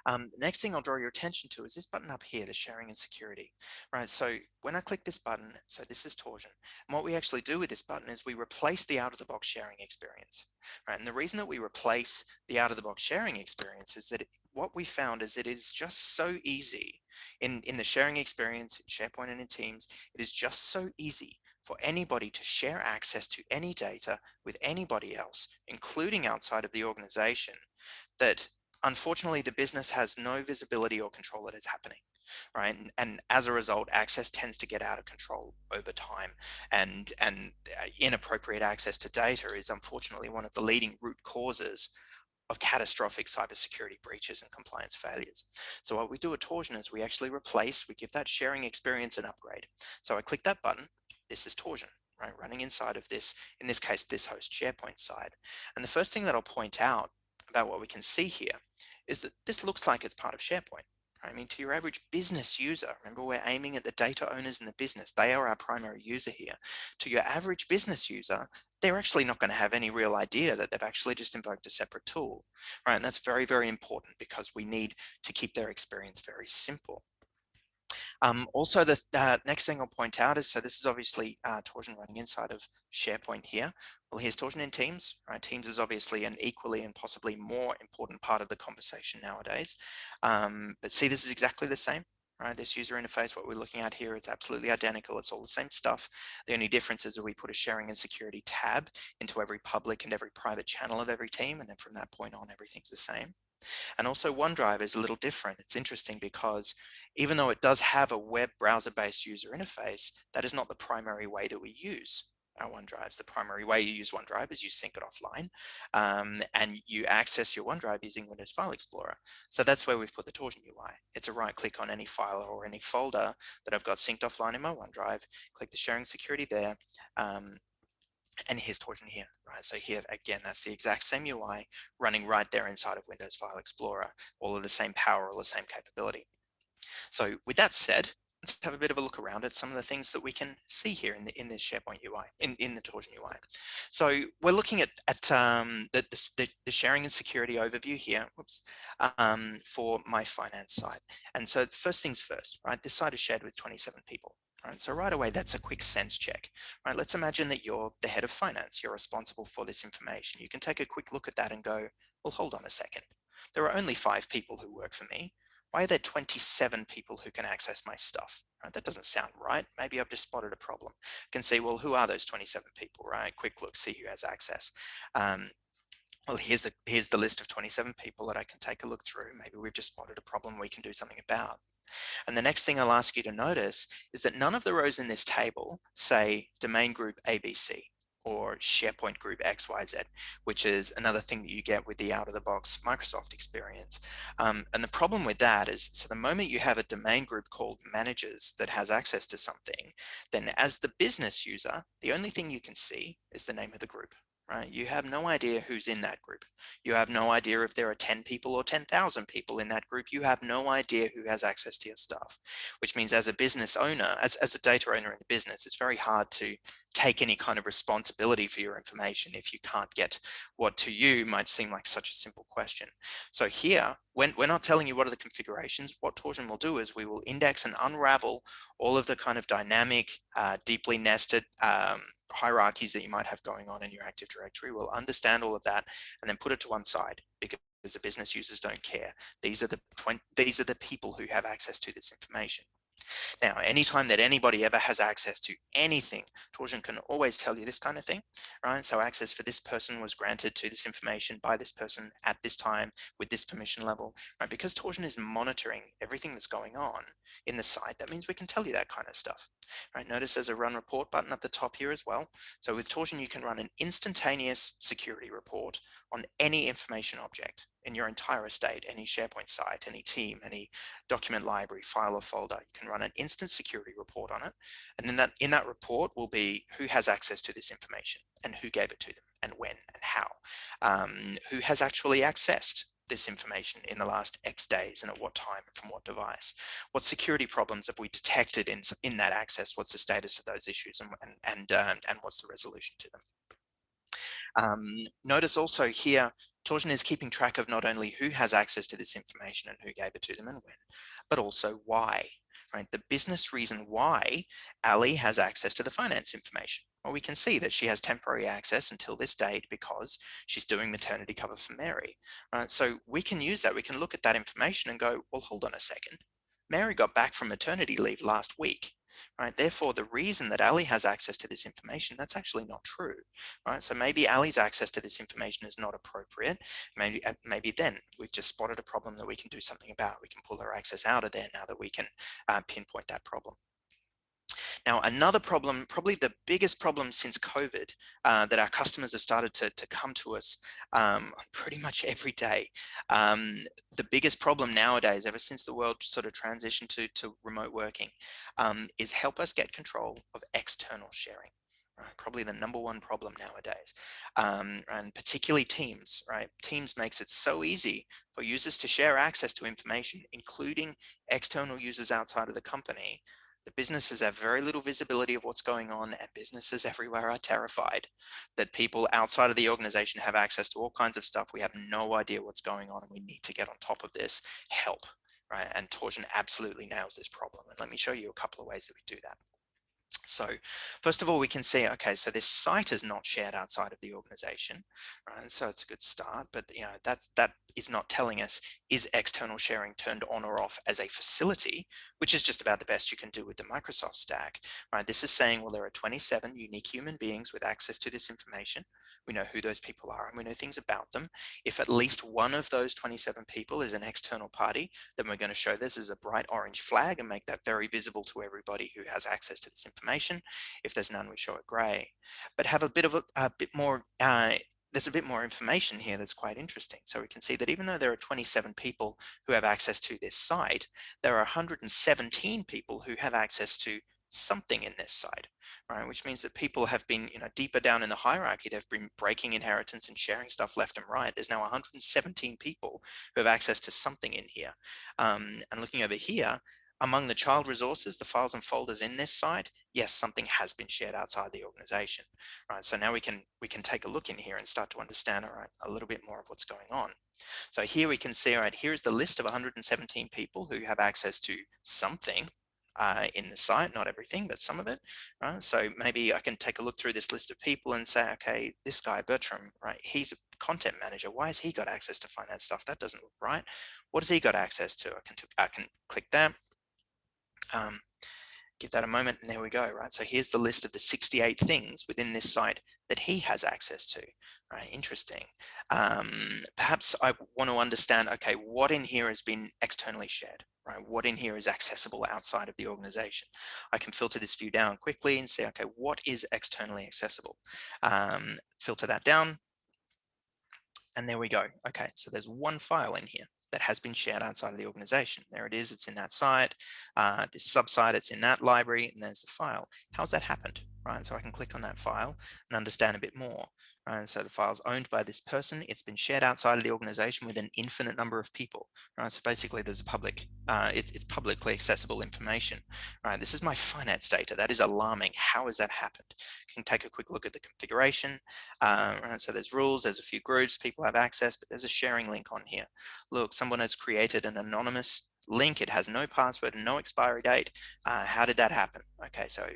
The next thing I'll draw your attention to is this button up here, the sharing and security, right? So when I click this button, so this is Torsion, and what we actually do with this button is we replace the out-of-the-box sharing experience, right? And the reason that we replace the out-of-the-box sharing experience is that what we found is it is just so easy in the sharing experience in SharePoint and in Teams. It is just so easy for anybody to share access to any data with anybody else, including outside of the organization, that unfortunately the business has no visibility or control that is happening, right? And as a result, access tends to get out of control over time, and inappropriate access to data is unfortunately one of the leading root causes of catastrophic cybersecurity breaches and compliance failures. So what we do at Torsion is we actually we give that sharing experience an upgrade. So I click that button, this is Torsion, right, running inside of this, in this case, this host SharePoint side. And the first thing that I'll point out about what we can see here is that this looks like it's part of SharePoint. I mean, to your average business user, remember we're aiming at the data owners in the business. They are our primary user here. To your average business user, they're actually not going to have any real idea that they've actually just invoked a separate tool, right? And that's very, very important because we need to keep their experience very simple. Also, the next thing I'll point out is, so this is obviously Torsion running inside of SharePoint here. Well, here's Torsion in Teams, right? Teams is obviously an equally and possibly more important part of the conversation nowadays. But see, this is exactly the same, right? This user interface, what we're looking at here, it's absolutely identical. It's all the same stuff. The only difference is that we put a sharing and security tab into every public and every private channel of every team. And then from that point on, everything's the same. And also OneDrive is a little different. It's interesting because even though it does have a web browser-based user interface, that is not the primary way that we use our OneDrives. The primary way you use OneDrive is you sync it offline, and you access your OneDrive using Windows File Explorer. So that's where we've put the Torsion UI. It's a right click on any file or any folder that I've got synced offline in my OneDrive, click the sharing security there, and here's Torsion here, right? So here, again, that's the exact same UI running right there inside of Windows File Explorer, all of the same power, all the same capability. So with that said, let's have a bit of a look around at some of the things that we can see here in this SharePoint UI, in the Torsion UI. So we're looking at the sharing and security overview here, for my finance side. And so first things first, right? This site is shared with 27 people. Right, so right away, that's a quick sense check. Right, let's imagine that you're the head of finance. You're responsible for this information. You can take a quick look at that and go, well, hold on a second. There are only 5 people who work for me. Why are there 27 people who can access my stuff? Right, that doesn't sound right. Maybe I've just spotted a problem. I can see, well, who are those 27 people, right? Quick look, see who has access. Well, here's the list of 27 people that I can take a look through. Maybe we've just spotted a problem we can do something about. And the next thing I'll ask you to notice is that none of the rows in this table say domain group ABC or SharePoint group XYZ, which is another thing that you get with the out-of-the-box Microsoft experience. And the problem with that is, so the moment you have a domain group called managers that has access to something, then as the business user, the only thing you can see is the name of the group. Right? You have no idea who's in that group. You have no idea if there are 10 people or 10,000 people in that group. You have no idea who has access to your stuff, which means as a business owner, as a data owner in the business, it's very hard to take any kind of responsibility for your information if you can't get what to you might seem like such a simple question. So here, when we're not telling you what are the configurations, what Torsion will do is we will index and unravel all of the kind of dynamic, deeply nested hierarchies that you might have going on in your Active Directory. We'll understand all of that and then put it to one side because the business users don't care. These are the people who have access to this information. Now, anytime that anybody ever has access to anything, Torsion can always tell you this kind of thing, right? So access for this person was granted to this information by this person at this time with this permission level, right? Because Torsion is monitoring everything that's going on in the site, that means we can tell you that kind of stuff, right? Notice there's a run report button at the top here as well. So with Torsion, you can run an instantaneous security report on any information object in your entire estate, any SharePoint site, any team, any document library, file or folder. You can run an instant security report on it. And then in that report will be who has access to this information and who gave it to them and when and how. Who has actually accessed this information in the last X days and at what time and from what device. What security problems have we detected in that access? What's the status of those issues and what's the resolution to them? Notice also here, Torsion is keeping track of not only who has access to this information and who gave it to them and when, but also why, right? The business reason why Ali has access to the finance information. Well, we can see that she has temporary access until this date because she's doing maternity cover for Mary. So we can use that. We can look at that information and go, well, hold on a second. Mary got back from maternity leave last week, right? Therefore, the reason that Ali has access to this information, that's actually not true, right? So maybe Ali's access to this information is not appropriate. Maybe then we've just spotted a problem that we can do something about. We can pull her access out of there now that we can pinpoint that problem. Now, another problem, probably the biggest problem since COVID, that our customers have started to come to us pretty much every day. The biggest problem nowadays, ever since the world sort of transitioned to remote working, is help us get control of external sharing. Right, probably the #1 problem nowadays, and particularly Teams, right? Teams makes it so easy for users to share access to information, including external users outside of the company. The businesses have very little visibility of what's going on, and businesses everywhere are terrified that people outside of the organization have access to all kinds of stuff. We have no idea what's going on, and we need to get on top of this. Help, right? And Torsion absolutely nails this problem. And let me show you a couple of ways that we do that. So first of all, we can see, okay, so this site is not shared outside of the organization, right? So it's a good start, but that is not telling us, is external sharing turned on or off as a facility, which is just about the best you can do with the Microsoft stack, right? This is saying, well, there are 27 unique human beings with access to this information. We know who those people are and we know things about them. If at least one of those 27 people is an external party, then we're going to show this as a bright orange flag and make that very visible to everybody who has access to this information. If there's none, we show it gray. But have a bit of a bit more, there's a bit more information here that's quite interesting. So we can see that even though there are 27 people who have access to this site, there are 117 people who have access to something in this site, right? Which means that people have been, deeper down in the hierarchy, they've been breaking inheritance and sharing stuff left and right. There's now 117 people who have access to something in here. And looking over here, among the child resources, the files and folders in this site, yes, something has been shared outside the organization, right? So now we can take a look in here and start to understand, all right, a little bit more of what's going on. So here we can see, all right, here's the list of 117 people who have access to something in the site, not everything, but some of it. Right? So maybe I can take a look through this list of people and say, okay, this guy Bertram, right? He's a content manager. Why has he got access to finance stuff? That doesn't look right. What has he got access to? I can click that. Give that a moment, and there we go, right? So here's the list of the 68 things within this site that he has access to, right? Interesting. Perhaps I want to understand, okay, what in here has been externally shared, right? What in here is accessible outside of the organization? I can filter this view down quickly and say, okay, what is externally accessible? Filter that down, and there we go. Okay, so there's one file in here that has been shared outside of the organization. There it is, it's in that site, this subsite, it's in that library, and there's the file. How's that happened, right? So I can click on that file and understand a bit more. Right? So the file's owned by this person, it's been shared outside of the organization with an infinite number of people, right? So basically there's a public, it's publicly accessible information, right? This is my finance data, that is alarming. How has that happened? You can take a quick look at the configuration, right? So there's rules, there's a few groups, people have access, but there's a sharing link on here. Look, someone has created an anonymous link. It has no password and no expiry date. How did that happen? Okay, so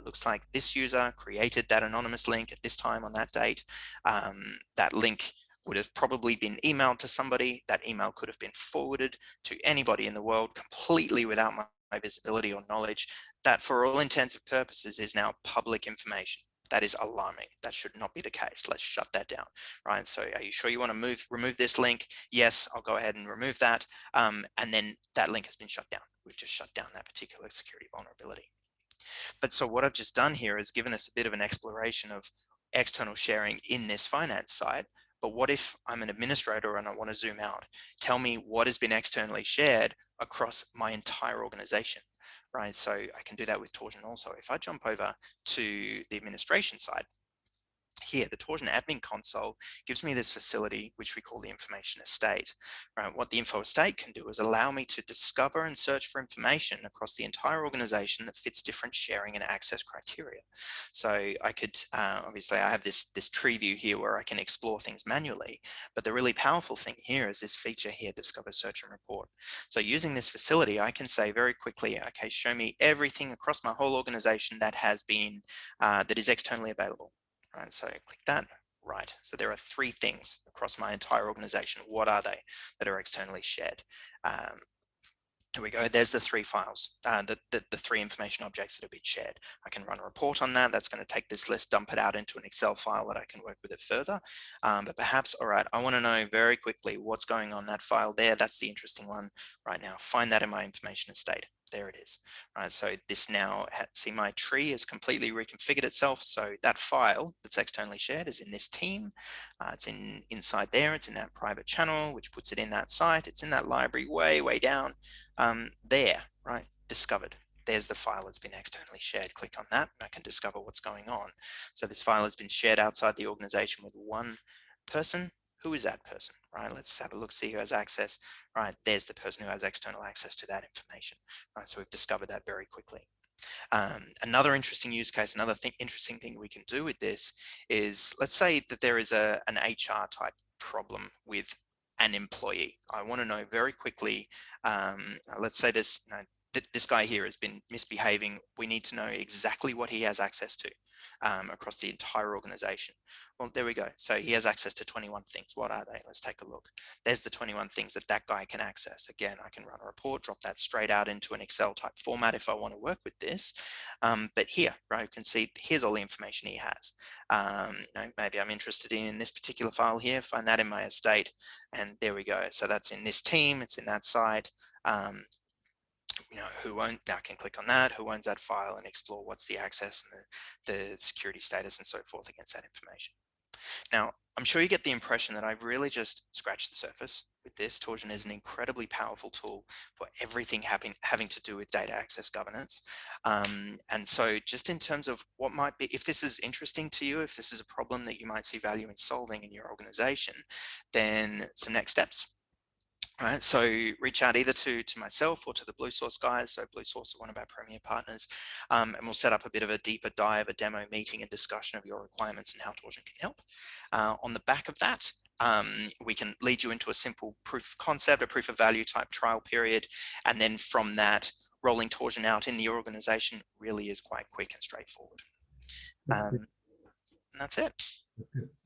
looks like this user created that anonymous link at this time on that date. That link would have probably been emailed to somebody. That email could have been forwarded to anybody in the world completely without my visibility or knowledge that for all intents and purposes is now public information. That is alarming. That should not be the case. Let's shut that down, right? So are you sure you want to remove this link? Yes, I'll go ahead and remove that. And then that link has been shut down. We've just shut down that particular security vulnerability. But so what I've just done here is given us a bit of an exploration of external sharing in this finance side. But what if I'm an administrator and I want to zoom out? Tell me what has been externally shared across my entire organization, right? So I can do that with Torsion also. If I jump over to the administration side, here, the Torsion admin console gives me this facility, which we call the information estate. Right? What the info estate can do is allow me to discover and search for information across the entire organization that fits different sharing and access criteria. So I could, obviously I have this tree view here where I can explore things manually, but the really powerful thing here is this feature here, discover, search and report. So using this facility, I can say very quickly, okay, show me everything across my whole organization that has been, that is externally available. Right, so click that, right. So there are 3 things across my entire organization. What are they that are externally shared? Here we go. There's the 3 files, the 3 information objects that have been shared. I can run a report on that. That's going to take this list, dump it out into an Excel file that I can work with it further. But perhaps, all right, I want to know very quickly what's going on that file there. That's the interesting one right now. Find that in my information estate. There it is. Right, so this now, see my tree has completely reconfigured itself. So that file that's externally shared is in this team. It's inside there. It's in that private channel, which puts it in that site. It's in that library way down. There, right, discovered. There's the file that's been externally shared. Click on that and I can discover what's going on. So this file has been shared outside the organization with one person. Who is that person, right? Let's have a look, see who has access, right? There's the person who has external access to that information, right? So we've discovered that very quickly. Another interesting use case, another interesting thing we can do with this is, let's say that there is an HR type problem with an employee. I want to know very quickly, let's say this, this guy here has been misbehaving. We need to know exactly what he has access to across the entire organization. Well, there we go. So he has access to 21 things. What are they? Let's take a look. There's the 21 things that guy can access. Again, I can run a report, drop that straight out into an Excel type format if I want to work with this. But here, right, you can see here's all the information he has. Maybe I'm interested in this particular file here, find that in my estate, and there we go. So that's in this team, it's in that site. Who owns, now I can click on that, who owns that file and explore what's the access and the security status and so forth against that information. Now, I'm sure you get the impression that I've really just scratched the surface with this. Torsion is an incredibly powerful tool for everything having to do with data access governance. And so just in terms of what might be, if this is interesting to you, if this is a problem that you might see value in solving in your organization, then some next steps. All right, so reach out either to myself or to the Blue Source guys. So Blue Source are one of our premier partners, and we'll set up a bit of a deeper dive, a demo meeting and discussion of your requirements and how Torsion can help. On the back of that, we can lead you into a simple proof of concept, a proof of value type trial period. And then from that, rolling Torsion out in the organization really is quite quick and straightforward. And that's it.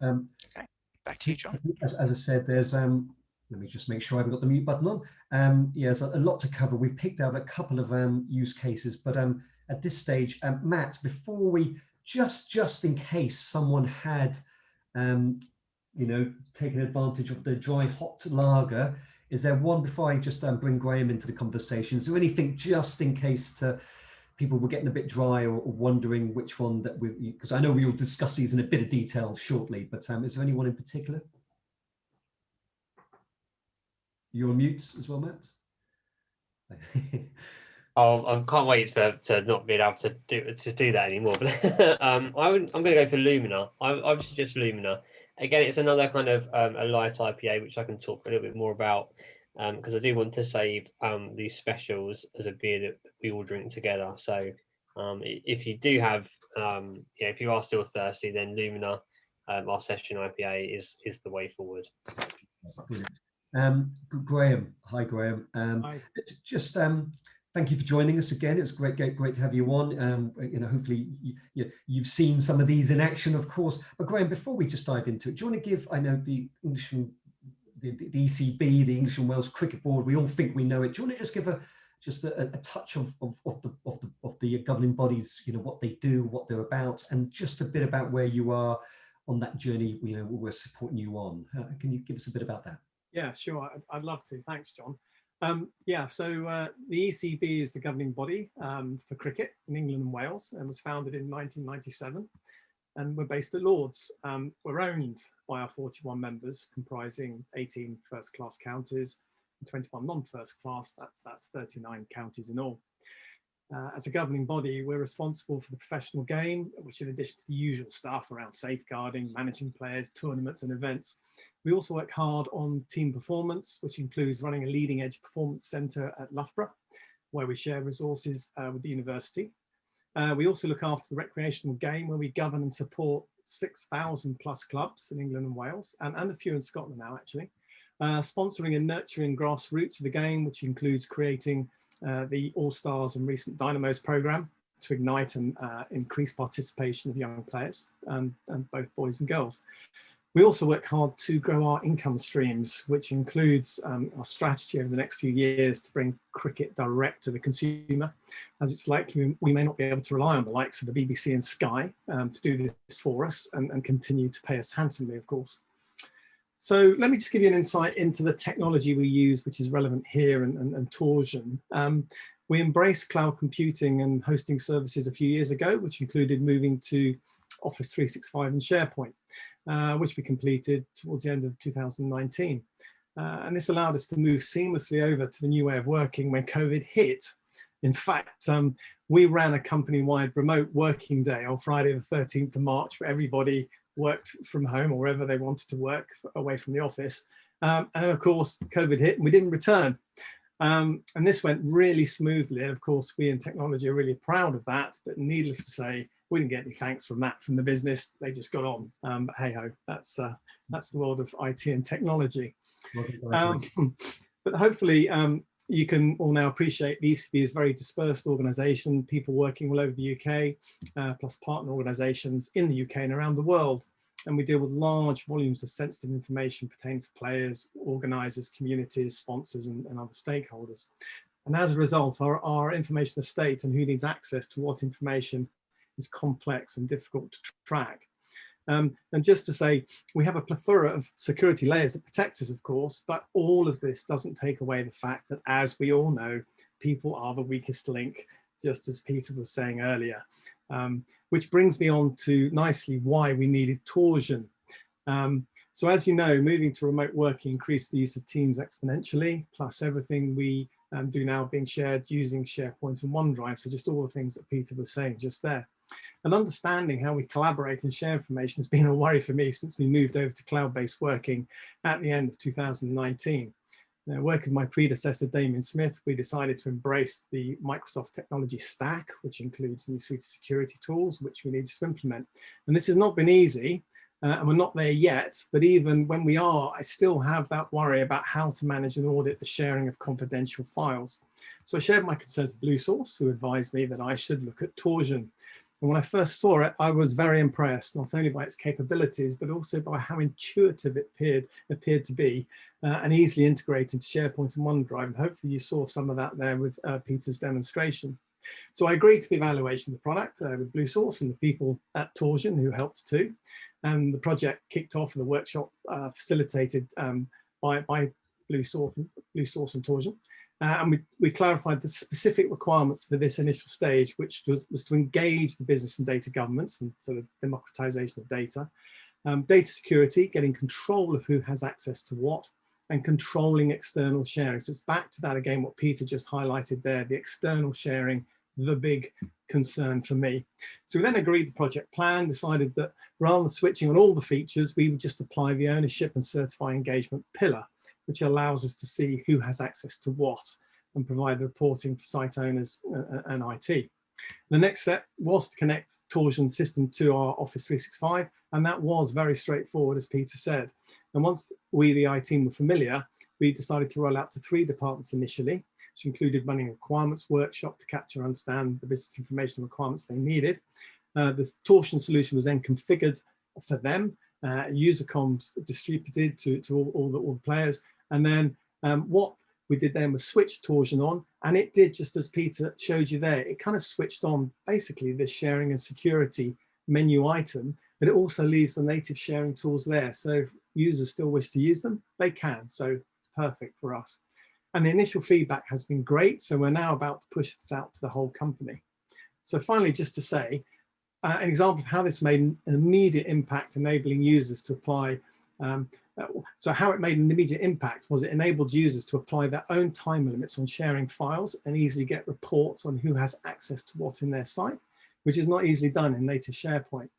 Okay, back to you, John. As I said, there's let me just make sure I haven't got the mute button on. Yeah, there's a lot to cover. We've picked out a couple of use cases, but at this stage, Matt, before we just in case someone had, taken advantage of the dry hot lager, is there one, before I just bring Graham into the conversation, is there anything just in case people were getting a bit dry or wondering which one that because I know we'll discuss these in a bit of detail shortly, but is there anyone in particular? You're on mute as well, Matt. I can't wait to not being able to do that anymore. But I'm going to go for Lumina. I would suggest Lumina. Again, it's another kind of a light IPA, which I can talk a little bit more about because I do want to save these specials as a beer that we all drink together. So if you do have, if you are still thirsty, then Lumina, our session IPA, is the way forward. Brilliant. Graham, hi Graham. Hi. Just thank you for joining us again. It's great to have you on. Hopefully you've seen some of these in action, of course. But Graham, before we just dive into it, do you want to give? I know the English, the ECB, the English and Wales Cricket Board. We all think we know it. Do you want to just give just a touch of the governing bodies, what they do, what they're about, and just a bit about where you are on that journey, we're supporting you on. Can you give us a bit about that? Yeah, sure. I'd love to. Thanks, John. Yeah, so the ECB is the governing body for cricket in England and Wales, and was founded in 1997. And we're based at Lords. We're owned by our 41 members, comprising 18 first-class counties and 21 non-first class. That's 39 counties in all. As a governing body, we're responsible for the professional game, which in addition to the usual stuff around safeguarding, managing players, tournaments and events, we also work hard on team performance, which includes running a leading edge performance centre at Loughborough, where we share resources with the university. We also look after the recreational game, where we govern and support 6,000 plus clubs in England and Wales, and a few in Scotland now actually. Sponsoring and nurturing grassroots of the game, which includes creating the All-Stars and recent Dynamos programme to ignite and increase participation of young players, and both boys and girls. We also work hard to grow our income streams, which includes our strategy over the next few years to bring cricket direct to the consumer, as it's likely we may not be able to rely on the likes of the BBC and Sky to do this for us and continue to pay us handsomely, of course. So let me just give you an insight into the technology we use, which is relevant here and Torsion. We embraced cloud computing and hosting services a few years ago, which included moving to Office 365 and SharePoint, which we completed towards the end of 2019. And this allowed us to move seamlessly over to the new way of working when COVID hit. In fact, we ran a company-wide remote working day on Friday the 13th of March, where everybody worked from home or wherever they wanted to work away from the office. And of course, COVID hit and we didn't return. And this went really smoothly. And of course, we in technology are really proud of that. But needless to say, we didn't get any thanks from the business. They just got on. But hey ho, that's the world of IT and technology. But hopefully, you can all now appreciate the ECB is a very dispersed organisation, people working all over the UK, plus partner organisations in the UK and around the world. And we deal with large volumes of sensitive information pertaining to players, organisers, communities, sponsors and other stakeholders. And as a result, our information estate and who needs access to what information is complex and difficult to track. And just to say, we have a plethora of security layers that protect us, of course, but all of this doesn't take away the fact that, as we all know, people are the weakest link, just as Peter was saying earlier, which brings me on to nicely why we needed Torsion. So as you know, moving to remote working increased the use of Teams exponentially, plus everything we do now being shared using SharePoint and OneDrive. So just all the things that Peter was saying just there. And understanding how we collaborate and share information has been a worry for me since we moved over to cloud-based working at the end of 2019. Working with my predecessor, Damien Smith, we decided to embrace the Microsoft technology stack, which includes a new suite of security tools, which we needed to implement. And this has not been easy, and we're not there yet, but even when we are, I still have that worry about how to manage and audit the sharing of confidential files. So I shared my concerns with BlueSource, who advised me that I should look at Torsion. And when I first saw it, I was very impressed, not only by its capabilities, but also by how intuitive it appeared to be and easily integrated into SharePoint and OneDrive. And hopefully you saw some of that there with Peter's demonstration. So I agreed to the evaluation of the product with BlueSource and the people at Torsion who helped too. And the project kicked off with a workshop facilitated by BlueSource and Torsion. And we clarified the specific requirements for this initial stage, which was to engage the business and data governments and sort of democratization of data, data security, getting control of who has access to what, and controlling external sharing. So it's back to that again, what Peter just highlighted there, the external sharing, the big concern for me. So we then agreed the project plan, decided that rather than switching on all the features, we would just apply the ownership and certify engagement pillar, which allows us to see who has access to what and provide the reporting for site owners and IT. The next step was to connect Torsion system to our Office 365, and that was very straightforward, as Peter said. And once we, the IT team, were familiar, we decided to roll out to 3 departments initially, which included running a requirements workshop to capture and understand the business information requirements they needed. The Torsion solution was then configured for them, user comms distributed to all the players. And then what we did then was switch Torsion on And it did just as Peter showed you there. It kind of switched on basically this sharing and security menu item, but it also leaves the native sharing tools there. So if users still wish to use them, they can. So perfect for us. And the initial feedback has been great. So we're now about to push this out to the whole company. So finally, just to say, an example of how this made an immediate impact, enabling users to apply. So how it made an immediate impact was it enabled users to apply their own time limits on sharing files and easily get reports on who has access to what in their site, which is not easily done in native SharePoint.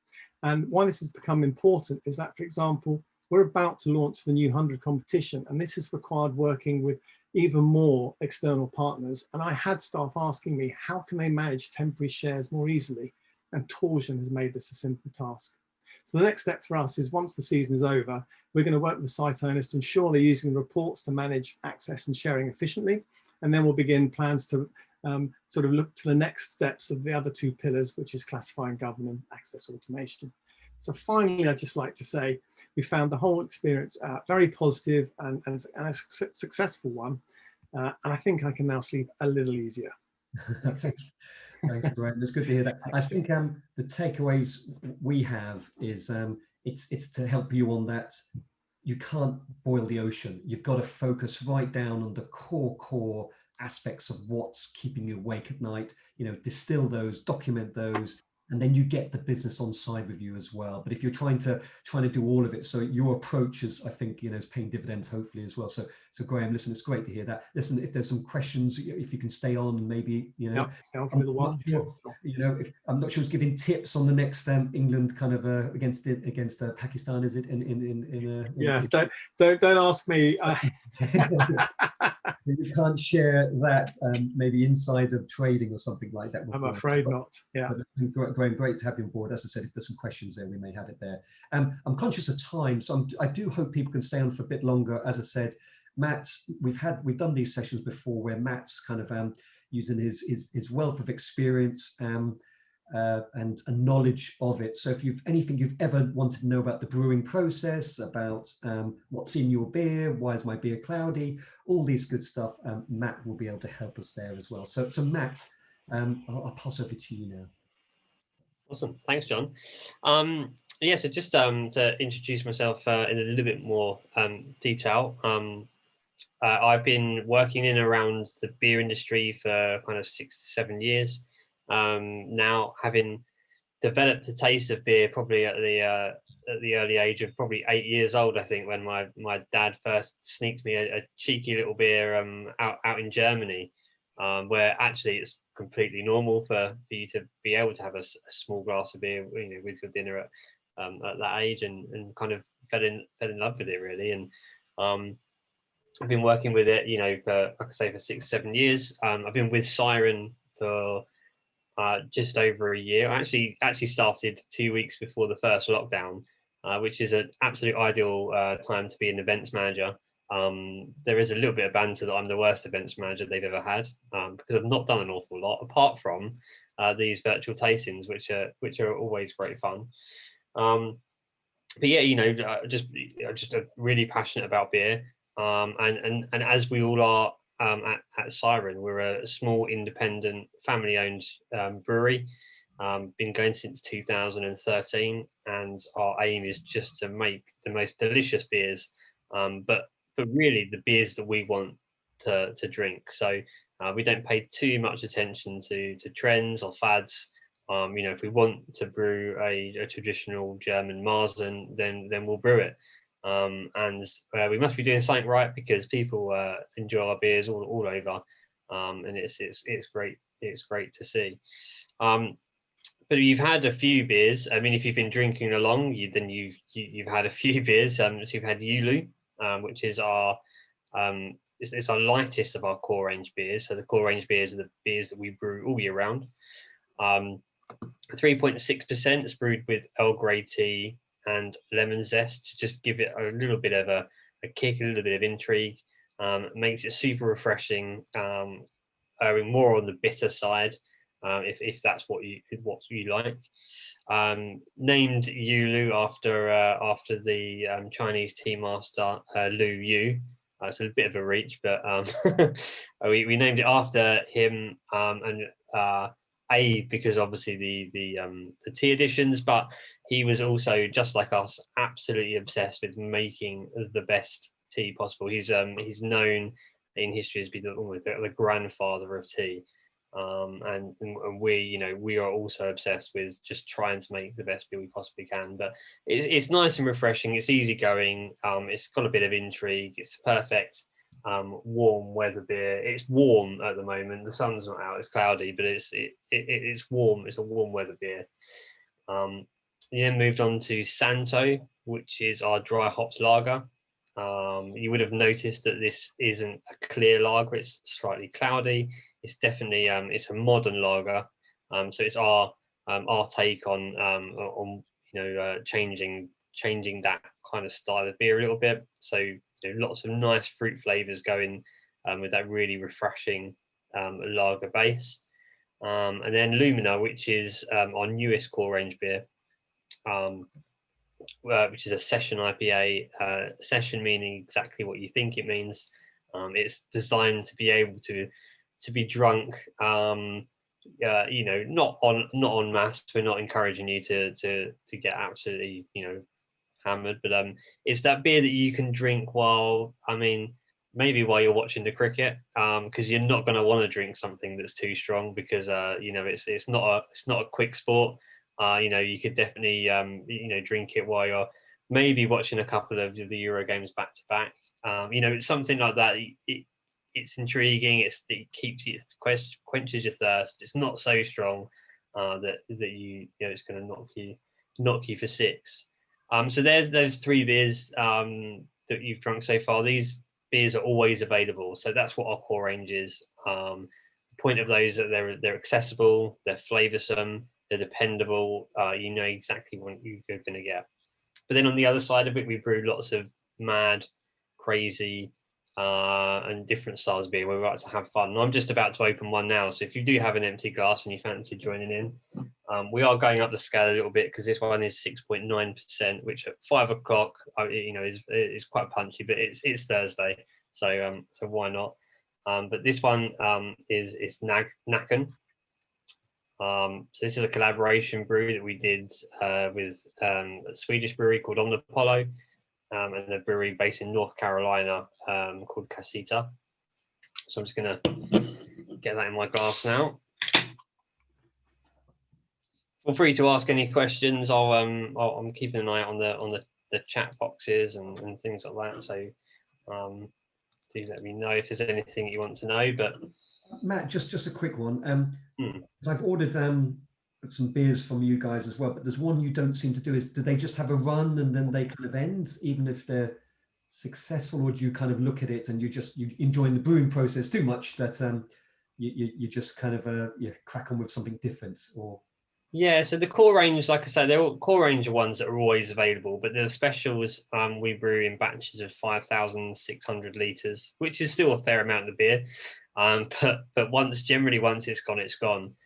And why this has become important is that, for example, we're about to launch the new 100 competition, and this has required working with even more external partners. And I had staff asking me, how can they manage temporary shares more easily? And Torsion has made this a simple task. So the next step for us is, once the season is over, we're going to work with the site owners to ensure they're using the reports to manage access and sharing efficiently. And then we'll begin plans to sort of look to the next steps of the other two pillars, which is classify and govern and access automation. So finally, I'd just like to say we found the whole experience very positive and a successful one. And I think I can now sleep a little easier. Thank you. Thanks, Graham. It's good to hear that. I think the takeaways we have is it's to help you on that. You can't boil the ocean. You've got to focus right down on the core aspects of what's keeping you awake at night. You know, distill those, document those, and then you get the business on side with you as well. But if you're trying to do all of it, so your approach is, I think, you know, is paying dividends hopefully as well. So Graham, listen, it's great to hear that. Listen, if there's some questions, if you can stay on, and maybe, you know, I'm not sure it's giving tips on the next England kind of against Pakistan. Is it yes, don't ask me. You can't share that, maybe insider trading or something like that. I'm afraid not. Yeah. But Graham, great to have you on board. As I said, if there's some questions there, we may have it there. I'm conscious of time, so I do hope people can stay on for a bit longer. As I said, Matt, we've done these sessions before where Matt's kind of using his wealth of experience and knowledge of it. So if anything you've ever wanted to know about the brewing process, about what's in your beer, why is my beer cloudy, all this good stuff, Matt will be able to help us there as well. So Matt, I'll pass over to you now. Awesome, thanks, John. Yeah, so just to introduce myself in a little bit more detail. I've been working in around the beer industry for kind of 6 to 7 years. Now, having developed a taste of beer probably at the early age of probably 8 years old, I think, when my dad first sneaked me a cheeky little beer out in Germany, where actually it's completely normal for you to be able to have a small glass of beer, you know, with your dinner at that age, and kind of fell in love with it really. And I've been working with it, you know, for, like I say, for 6 or 7 years. I've been with Siren for just over a year. I actually started 2 weeks before the first lockdown, which is an absolute ideal time to be an events manager. There is a little bit of banter that I'm the worst events manager they've ever had, because I've not done an awful lot apart from these virtual tastings, which are always great fun. But yeah, you know, just really passionate about beer, and as we all are at Siren, we're a small independent family-owned brewery. Been going since 2013, and our aim is just to make the most delicious beers, but really the beers that we want to drink. So we don't pay too much attention to trends or fads. You know, if we want to brew a traditional German Marzen, then we'll brew it. And we must be doing something right, because people enjoy our beers all over, and it's great to see. But you've had a few beers. I mean, if you've been drinking along, you've had a few beers. So you've had Yulu, which is it's our lightest of our core range beers. So the core range beers are the beers that we brew all year round. 3.6% is brewed with Earl Grey tea and lemon zest to just give it a little bit of a kick, a little bit of intrigue. Makes it super refreshing, erring more on the bitter side, if that's what you like. Named Yulu after the Chinese tea master Lu Yu, It's a bit of a reach, but we named it after him, because obviously the tea editions, but he was also, just like us, absolutely obsessed with making the best tea possible. He's known in history as being almost the grandfather of tea. And we are also obsessed with just trying to make the best beer we possibly can. But it's nice and refreshing. It's easygoing. It's got a bit of intrigue. It's perfect warm weather beer. It's warm at the moment. The sun's not out. It's cloudy, but it's warm. It's a warm weather beer. Then moved on to Santo, which is our dry hopped lager. You would have noticed that this isn't a clear lager. It's slightly cloudy. It's definitely it's a modern lager, so it's our take on changing that kind of style of beer a little bit. So lots of nice fruit flavors going with that really refreshing lager base, and then Lumina, which is our newest core range beer, which is a session IPA. Session meaning exactly what you think it means. It's designed to be able to be drunk, not en masse. We're not encouraging you to get absolutely hammered, but it's that beer that you can drink while, maybe while you're watching the cricket, because you're not going to want to drink something that's too strong, because it's not a quick sport. You could definitely drink it while you're maybe watching a couple of the Euro games back to back. It's something like that. It's intriguing. It keeps you, quenches your thirst. It's not so strong that it's going to knock you for six. So there's those three beers that you've drunk so far. These beers are always available. So that's what our core range is. The point of those is that they're accessible, they're flavoursome, they're dependable. You know exactly what you're going to get. But then on the other side of it, we brew lots of mad, crazy, and different styles of beer where we like to have fun. And I'm just about to open one now, so if you do have an empty glass and you fancy joining in, we are going up the scale a little bit, because this one is 6.9%, which at 5 o'clock is quite punchy, but it's Thursday, so why not? But this one is Nacken. So this is a collaboration brew that we did with a Swedish brewery called Omnipollo, and a brewery based in North Carolina called Casita. So I'm just going to get that in my glass now. Feel free to ask any questions. I'm keeping an eye out on the chat boxes and things like that. So do let me know if there's anything you want to know. But Matt, just a quick one. 'Cause I've ordered some beers from you guys as well, but there's one you don't seem to do. Do they just have a run and then they kind of end, even if they're successful, or do you kind of look at it and you enjoying the brewing process too much that you just kind of crack on with something different? Or yeah, so the core range, like I said, they're all core range are ones that are always available, but the specials we brew in batches of 5,600 litres, which is still a fair amount of beer. But once it's gone, it's gone.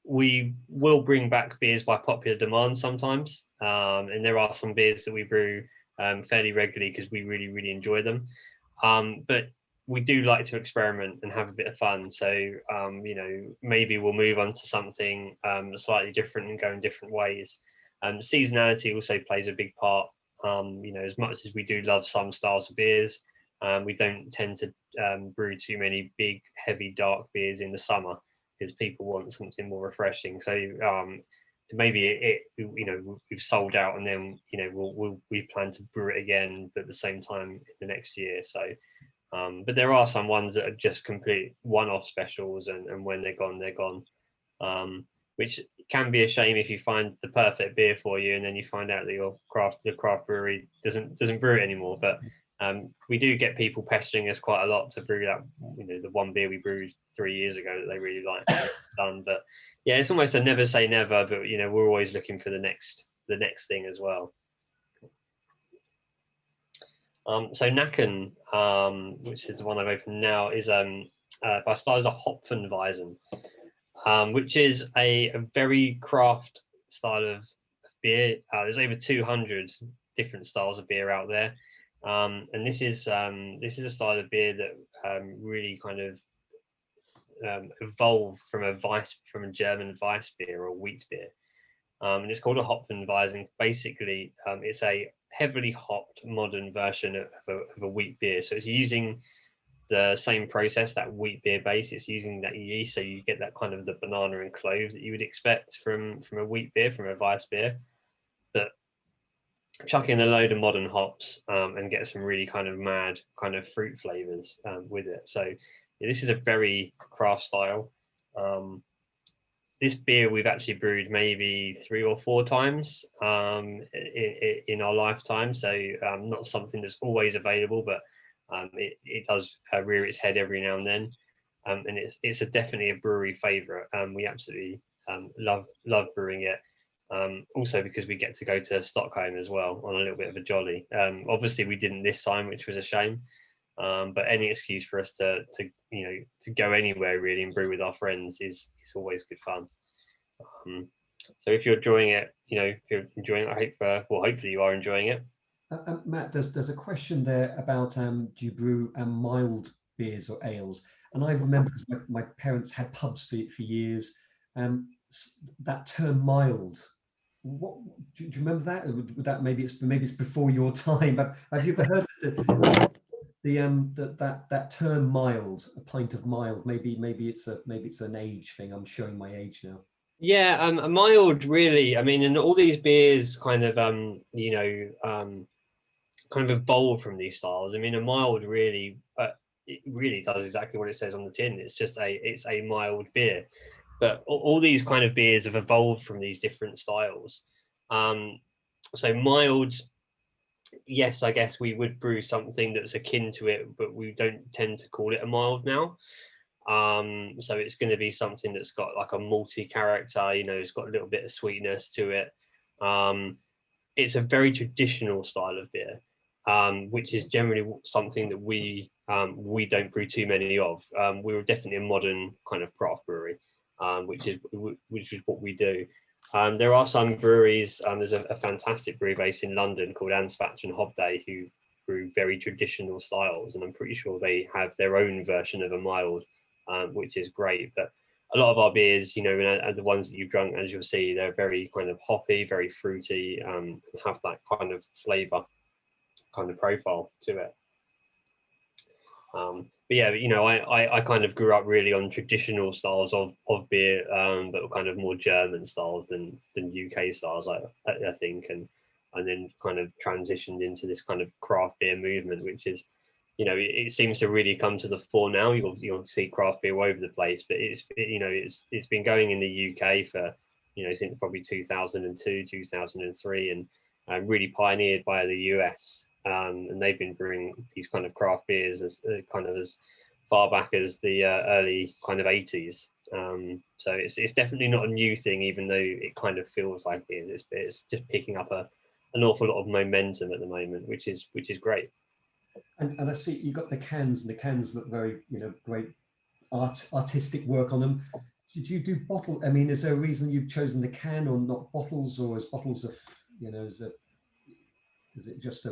We will bring back beers by popular demand sometimes, and there are some beers that we brew fairly regularly because we really, really enjoy them. But we do like to experiment and have a bit of fun. So, maybe we'll move on to something slightly different and go in different ways. Seasonality also plays a big part. As much as we do love some styles of beers, we don't tend to brew too many big, heavy, dark beers in the summer, because people want something more refreshing. So maybe we've sold out, and then we plan to brew it again, but at the same time in the next year. So, but there are some ones that are just complete one-off specials, and when they're gone, which can be a shame if you find the perfect beer for you, and then you find out that the craft brewery doesn't brew it anymore. But we do get people pestering us quite a lot to brew that, the one beer we brewed 3 years ago that they really like done. But yeah, it's almost a never say never, but we're always looking for the next thing as well. So Nacken, which is the one I've opened now, is by style is a Hopfenweizen, which is a very craft style of beer. There's over 200 different styles of beer out there. And this is a style of beer that really kind of evolved from a German Weiss beer or wheat beer, and it's called a Hopfenweisen. Basically, it's a heavily hopped modern version of a wheat beer. So it's using the same process, that wheat beer base. It's using that yeast, so you get that kind of the banana and clove that you would expect from a wheat beer, from a Weiss beer, but chuck in a load of modern hops and get some really kind of mad kind of fruit flavors with it. So yeah, this is a very craft style. This beer we've actually brewed maybe 3 or 4 times in our lifetime. So not something that's always available, but it does rear its head every now and then. And it's definitely a brewery favorite. We absolutely love brewing it. Also because we get to go to Stockholm as well on a little bit of a jolly. Obviously we didn't this time, which was a shame. But any excuse for us to go anywhere really and brew with our friends is always good fun. So if you're enjoying it, if you're enjoying it, hopefully you are enjoying it. Matt, there's a question there about do you brew mild beers or ales? And I remember my parents had pubs for years. That term mild, what do you remember that? Would that maybe it's before your time? But have you ever heard that term mild, a pint of mild? Maybe it's an age thing. I'm showing my age now. Yeah, a mild really. I mean, and all these beers kind of kind of evolved from these styles. I mean, a mild really it really does exactly what it says on the tin. It's a mild beer. But all these kind of beers have evolved from these different styles. So mild, yes, I guess we would brew something that's akin to it, but we don't tend to call it a mild now. So it's going to be something that's got like a malty character, it's got a little bit of sweetness to it. It's a very traditional style of beer, which is generally something that we don't brew too many of. We're definitely a modern kind of craft brewery, which is what we do. There are some breweries. There's a fantastic brewery base in London called Anspach and Hobday who brew very traditional styles, and I'm pretty sure they have their own version of a mild, which is great. But a lot of our beers, and the ones that you've drunk, as you'll see, they're very kind of hoppy, very fruity, have that kind of flavour kind of profile to it. But yeah, I kind of grew up really on traditional styles of beer, but kind of more German styles than UK styles, I think, and then kind of transitioned into this kind of craft beer movement, which is, it seems to really come to the fore now. You'll see craft beer all over the place, but it's been going in the UK for since probably 2002, 2003, and really pioneered by the US. And they've been brewing these kind of craft beers as far back as the early kind of 80s. So it's definitely not a new thing, even though it kind of feels like it is. It's just picking up an awful lot of momentum at the moment, which is great. And I see you got the cans, and the cans look very, great artistic work on them. Did you do bottle? I mean, is there a reason you've chosen the can or not bottles, or is bottles of, is it just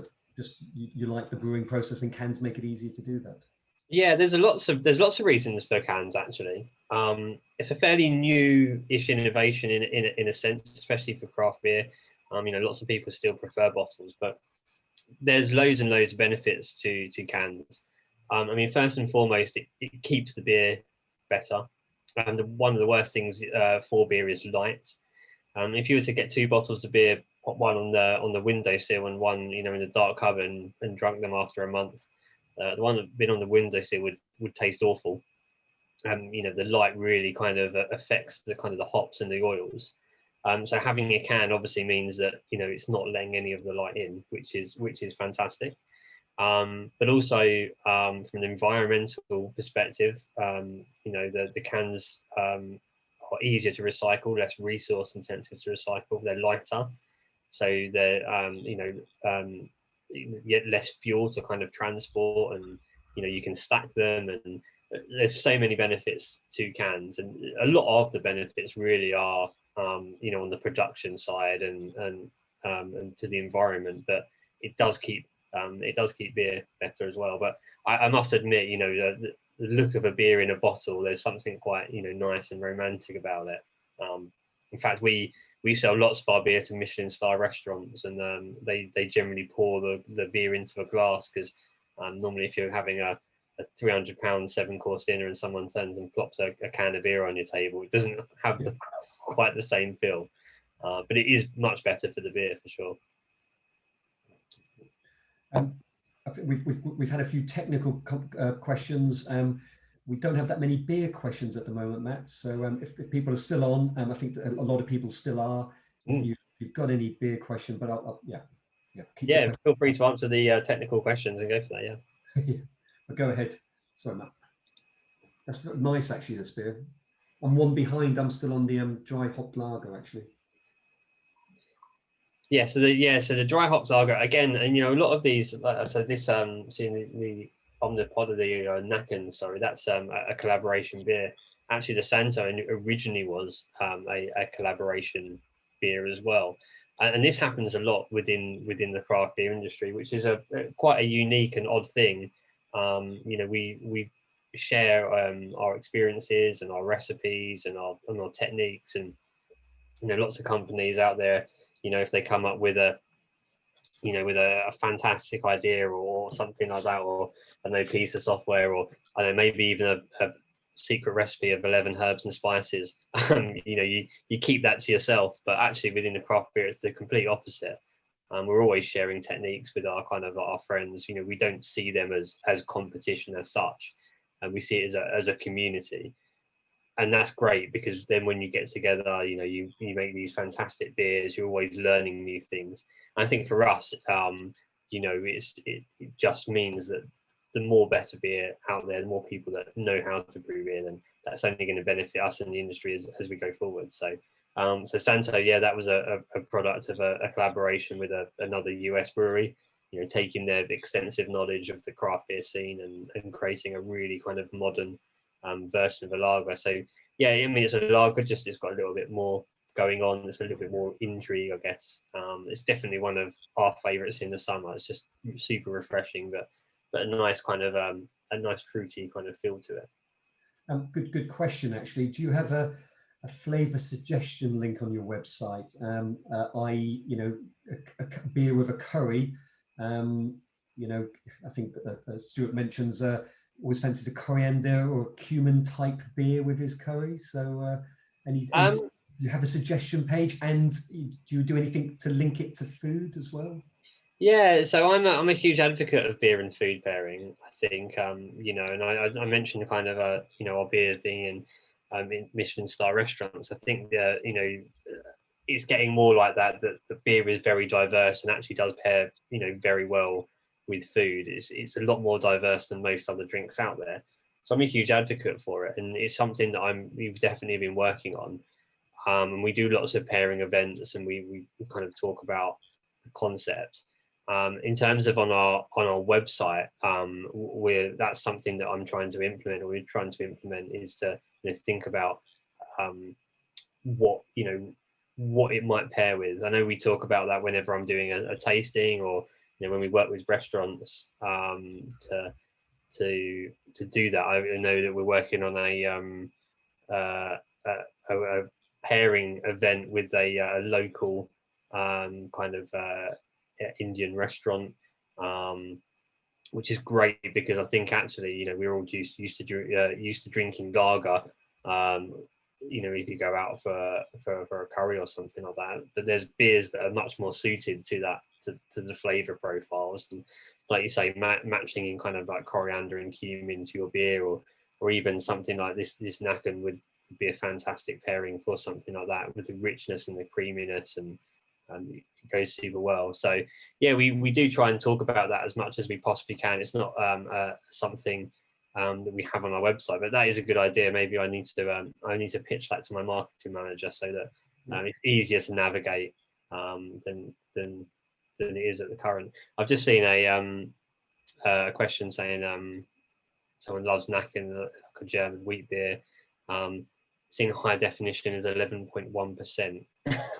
you like the brewing process and cans make it easier to do that? Yeah, there's lots of reasons for cans actually. It's a fairly new-ish innovation in a sense, especially for craft beer. Lots of people still prefer bottles, but there's loads and loads of benefits to cans. I mean, first and foremost, it keeps the beer better. And one of the worst things for beer is light. If you were to get 2 bottles of beer, put one on the windowsill and one in the dark cupboard and drunk them after a month, the one that's been on the windowsill would taste awful. The light really kind of affects the kind of the hops and the oils. So having a can obviously means that it's not letting any of the light in, which is fantastic. But also from an environmental perspective, the cans are easier to recycle, less resource intensive to recycle. They're lighter, so they're yet less fuel to kind of transport, and you can stack them, and there's so many benefits to cans, and a lot of the benefits really are on the production side and to the environment, but it does keep it does keep beer better as well. But I must admit, you know, the look of a beer in a bottle, there's something quite, you know, nice and romantic about it. In fact, we sell lots of our beer to Michelin star restaurants, and they generally pour the beer into a glass, because normally if you're having a £300 7-course dinner and someone turns and plops a can of beer on your table, it doesn't have quite the same feel, but it is much better for the beer for sure. I think we've had a few technical questions. We don't have that many beer questions at the moment, Matt. So if people are still on, I think a lot of people still are. If you've got any beer question, but feel free to answer the technical questions and go for that. Yeah. But go ahead. Sorry, Matt. That's nice, actually. This beer. I'm one behind. I'm still on the dry hopped lager, actually. So the dry hopped lager again, and you know, a lot of these. So this seeing the on the pod of the Nacken, sorry, that's a collaboration beer. Actually, the Santo originally was a collaboration beer as well, and this happens a lot within the craft beer industry, which is quite a unique and odd thing. You know, we share our experiences and our recipes and our techniques, and you know, lots of companies out there, you know, if they come up with a fantastic idea or something like that, or a piece of software, or I don't know, maybe even a secret recipe of 11 herbs and spices, you know, you keep that to yourself. But actually within the craft beer, it's the complete opposite. We're always sharing techniques with our friends. You know, we don't see them as competition as such, and we see it as a community. And that's great, because then when you get together, you know, you make these fantastic beers. You're always learning new things. And I think for us, you know, it just means that the more better beer out there, the more people that know how to brew beer, then that's only going to benefit us in the industry as we go forward. So Santo, that was a product of a collaboration with another US brewery, you know, taking their extensive knowledge of the craft beer scene and creating a really kind of modern version of a lager. So I mean, it's a lager, just it's got a little bit more going on. There's a little bit more intrigue, I guess. It's definitely one of our favorites in the summer. It's just super refreshing, but a nice kind of a nice fruity kind of feel to it. Good question, actually. Do you have a flavor suggestion link on your website? You know, a beer with a curry. You know, I think Stuart mentions always fancies a coriander or cumin type beer with his curry. So, do you have a suggestion page, and do you do anything to link it to food as well? Yeah, so I'm a huge advocate of beer and food pairing. I think you know, and I mentioned kind of you know, our beers being in Michelin star restaurants. I think that, you know, it's getting more like that the beer is very diverse and actually does pair, you know, very well with food. It's a lot more diverse than most other drinks out there. So I'm a huge advocate for it, and it's something that we've definitely been working on. And we do lots of pairing events, and we kind of talk about the concept. In terms of on our website, that's something that I'm trying to implement, or we're trying to implement, is to, you know, think about what it might pair with. I know we talk about that whenever I'm doing a tasting, or you know, when we work with restaurants to do that. I know that we're working on a pairing event with a local kind of Indian restaurant, which is great, because I think actually, you know, we're all used to drinking lager, you know, if you go out for a curry or something like that. But there's beers that are much more suited to that, to the flavor profiles, and like you say, matching in kind of like coriander and cumin to your beer, or even something like this Nacken would be a fantastic pairing for something like that, with the richness and the creaminess, and it goes super well. So we do try and talk about that as much as we possibly can. It's not something that we have on our website, but that is a good idea. Maybe I need to pitch that to my marketing manager, so that it's easier to navigate than it is at the current. I've just seen a question saying someone loves Nacken, like a German wheat beer. Seeing high definition is 11.1%.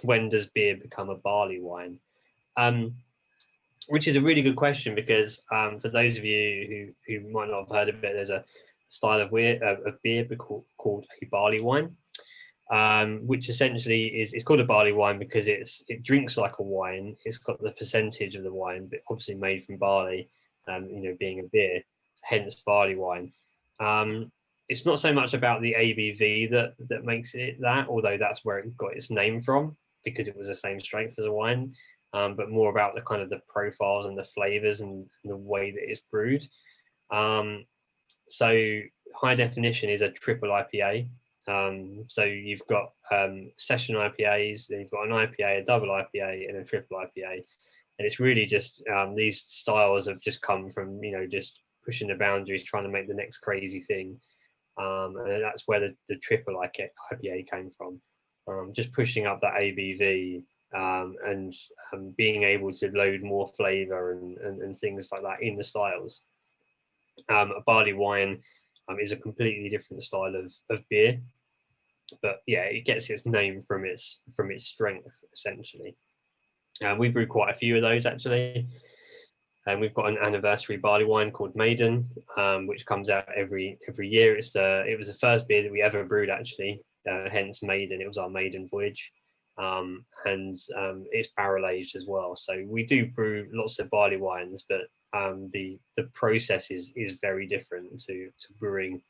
When does beer become a barley wine? which is a really good question, because for those of you who might not have heard of it, there's a style of beer called a barley wine, which essentially is called a barley wine because it drinks like a wine. It's got the percentage of the wine, but obviously made from barley, being a beer, hence barley wine. It's not so much about the ABV that makes it that, although that's where it got its name from, because it was the same strength as a wine, but more about the kind of the profiles and the flavors and the way that it's brewed. So high definition is a triple IPA. So you've got session IPAs, then you've got an IPA, a double IPA, and a triple IPA. And it's really just these styles have just come from, just pushing the boundaries, trying to make the next crazy thing. And that's where the triple IPA came from. Just pushing up that ABV and being able to load more flavor and things like that in the styles. A barley wine is a completely different style of beer, but yeah, it gets its name from its strength essentially. We brew quite a few of those actually, and we've got an anniversary barley wine called Maiden, which comes out every year. It was the first beer that we ever brewed actually, hence Maiden. It was our maiden voyage, and it's barrel aged as well. So we do brew lots of barley wines, but the process is very different to brewing,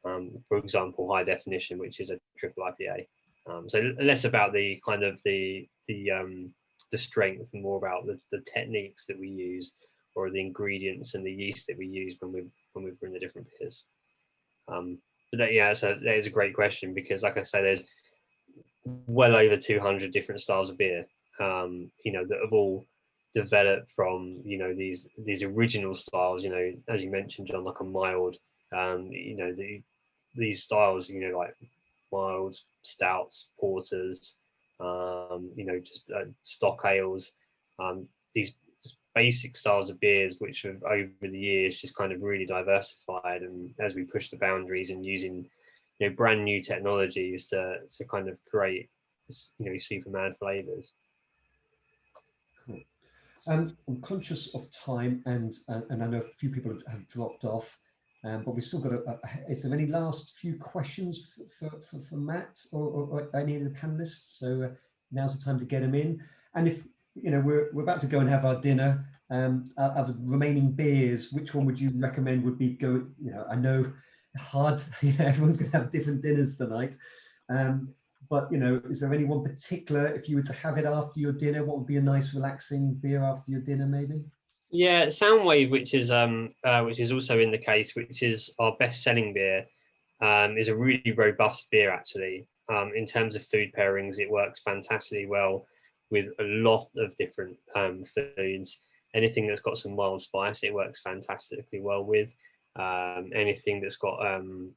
for example, high definition, which is a triple IPA. So less about the kind of the strength and more about the techniques that we use, or the ingredients and the yeast that we use when we bring the different beers. But that is a great question, because like I say, there's well over 200 different styles of beer, that have all developed from these original styles, as you mentioned, John, like a mild, these styles, like milds, stouts, porters, just stock ales, these basic styles of beers which have over the years just kind of really diversified, and as we push the boundaries and using brand new technologies to kind of create super mad flavors. Cool. I'm conscious of time, and I know a few people have dropped off, but we've still got is there any last few questions for Matt or any of the panelists? So now's the time to get them in. And if we're about to go and have our dinner, of the remaining beers, which one would you recommend would be go? I know hard. Everyone's going to have different dinners tonight, but is there any one particular? If you were to have it after your dinner, what would be a nice relaxing beer after your dinner, maybe? Yeah, Soundwave, which is also in the case, which is our best-selling beer, is a really robust beer actually. In terms of food pairings, it works fantastically well with a lot of different foods. Anything that's got some mild spice, it works fantastically well with. Anything that's got any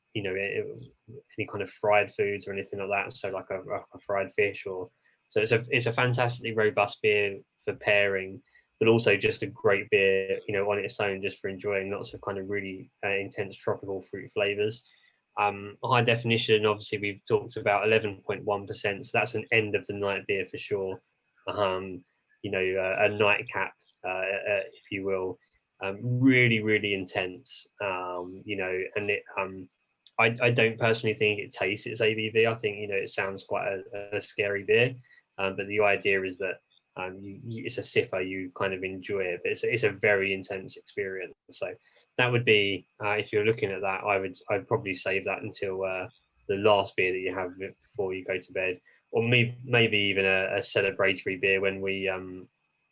kind of fried foods or anything like that, so like a fried fish, so it's a fantastically robust beer for pairing, but also just a great beer on its own, just for enjoying lots of kind of really intense tropical fruit flavors. High definition, obviously we've talked about 11.1%, so that's an end of the night beer for sure. A nightcap, if you will. Really, really intense, and it. I don't personally think it tastes its ABV. I think it sounds quite a scary beer, but the idea is that it's a sipper, you kind of enjoy it, but it's a very intense experience. So that would be, if you're looking at that, I'd probably save that until the last beer that you have before you go to bed, or maybe even a celebratory beer when we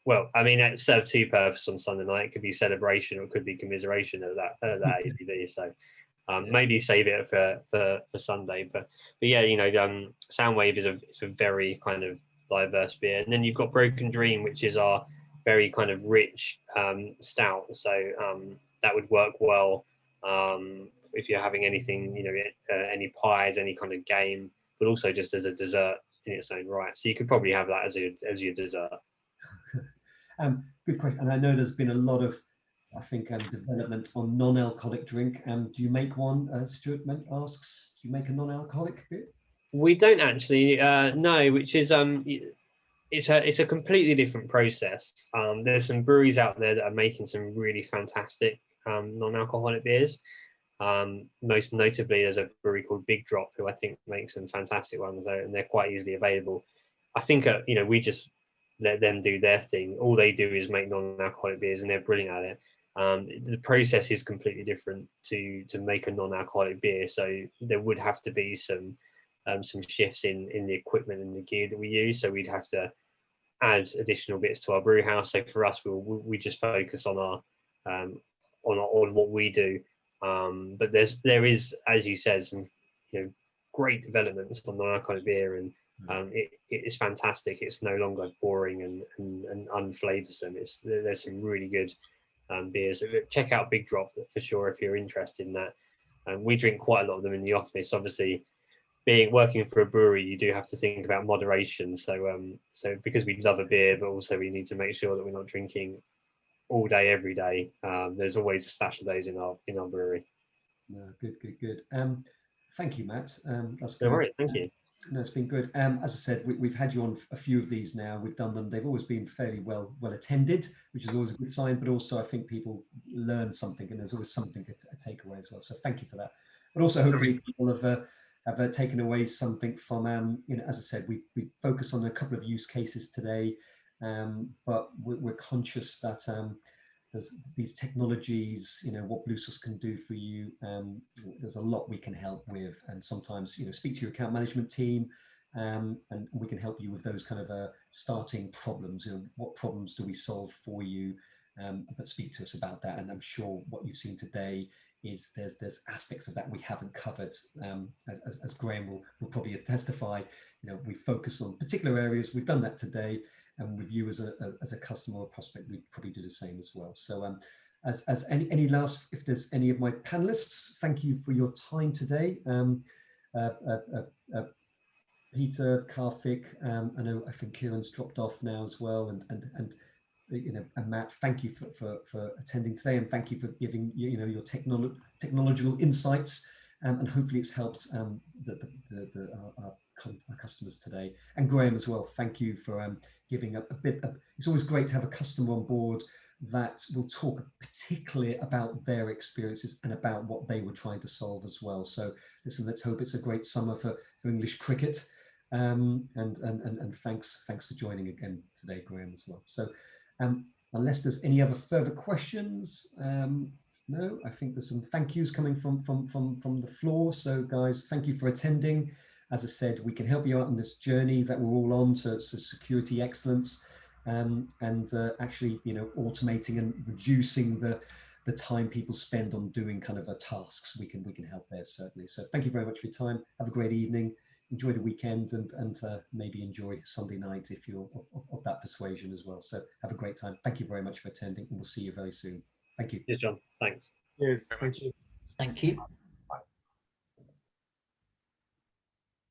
well, I mean, it served two purposes on Sunday night. It could be celebration or it could be commiseration of that ABV. So maybe save it for Sunday. But yeah, Soundwave is a very kind of diverse beer. And then you've got Broken Dream, which is our very kind of rich stout. So that would work well if you're having anything, any pies, any kind of game, but also just as a dessert in its own right. So you could probably have that as your dessert. Good question. And I know there's been a lot of, I think, development on non-alcoholic drink. Do you make one? Stuart asks, do you make a non-alcoholic beer? We don't actually, no, which is it's a completely different process. There's some breweries out there that are making some really fantastic non-alcoholic beers. Most notably, there's a brewery called Big Drop, who I think makes some fantastic ones there, and they're quite easily available. I think we just let them do their thing. All they do is make non-alcoholic beers, and they're brilliant at it. The process is completely different to make a non-alcoholic beer, so there would have to be some shifts in the equipment and the gear that we use. So we'd have to add additional bits to our brew house. So for us, we just focus on our on what we do. But there is, as you said, some great developments on non-alcoholic beer, and it is fantastic. It's no longer boring and unflavoursome. There's some really good beers. Check out Big Drop for sure if you're interested in that. We drink quite a lot of them in the office. Obviously, working for a brewery, you do have to think about moderation. So because we love a beer, but also we need to make sure that we're not drinking all day every day. There's always a stash of those in our brewery. No, good. Thank you, Matt. That's good. No worries, thank you. No, it's been good. As I said, we've had you on a few of these now. We've done them. They've always been fairly well attended, which is always a good sign. But also, I think people learn something, and there's always something to take away as well. So thank you for that. But also, hopefully, people have taken away something from. As I said, we focus on a couple of use cases today, but we're conscious that there's these technologies, what BlueSource can do for you. There's a lot we can help with, and sometimes, speak to your account management team, and we can help you with those kind of starting problems. What problems do we solve for you? But speak to us about that. And I'm sure what you've seen today is there's aspects of that we haven't covered. As Graham will probably testify, we focus on particular areas. We've done that today. And with you as a customer or prospect, we'd probably do the same as well. So as any last, if there's any of my panelists, thank you for your time today. Peter, Karthik, I think Kieran's dropped off now as well, and Matt, thank you for attending today, and thank you for giving your technological insights, and hopefully it's helped our customers today. And Graham as well, thank you for giving a bit. It's always great to have a customer on board that will talk particularly about their experiences and about what they were trying to solve as well. So listen, let's hope it's a great summer for English cricket. And thanks for joining again today, Graham, as well. So unless there's any other further questions, no, I think there's some thank yous coming from the floor. So guys, thank you for attending. As I said, we can help you out on this journey that we're all on to security excellence, and actually, automating and reducing the time people spend on doing kind of tasks. We can help there, certainly. So thank you very much for your time. Have a great evening. Enjoy the weekend, and maybe enjoy Sunday night if you're of that persuasion as well. So have a great time. Thank you very much for attending, and we'll see you very soon. Thank you. Yes, John. Thanks. Yes, thank you. Thank you.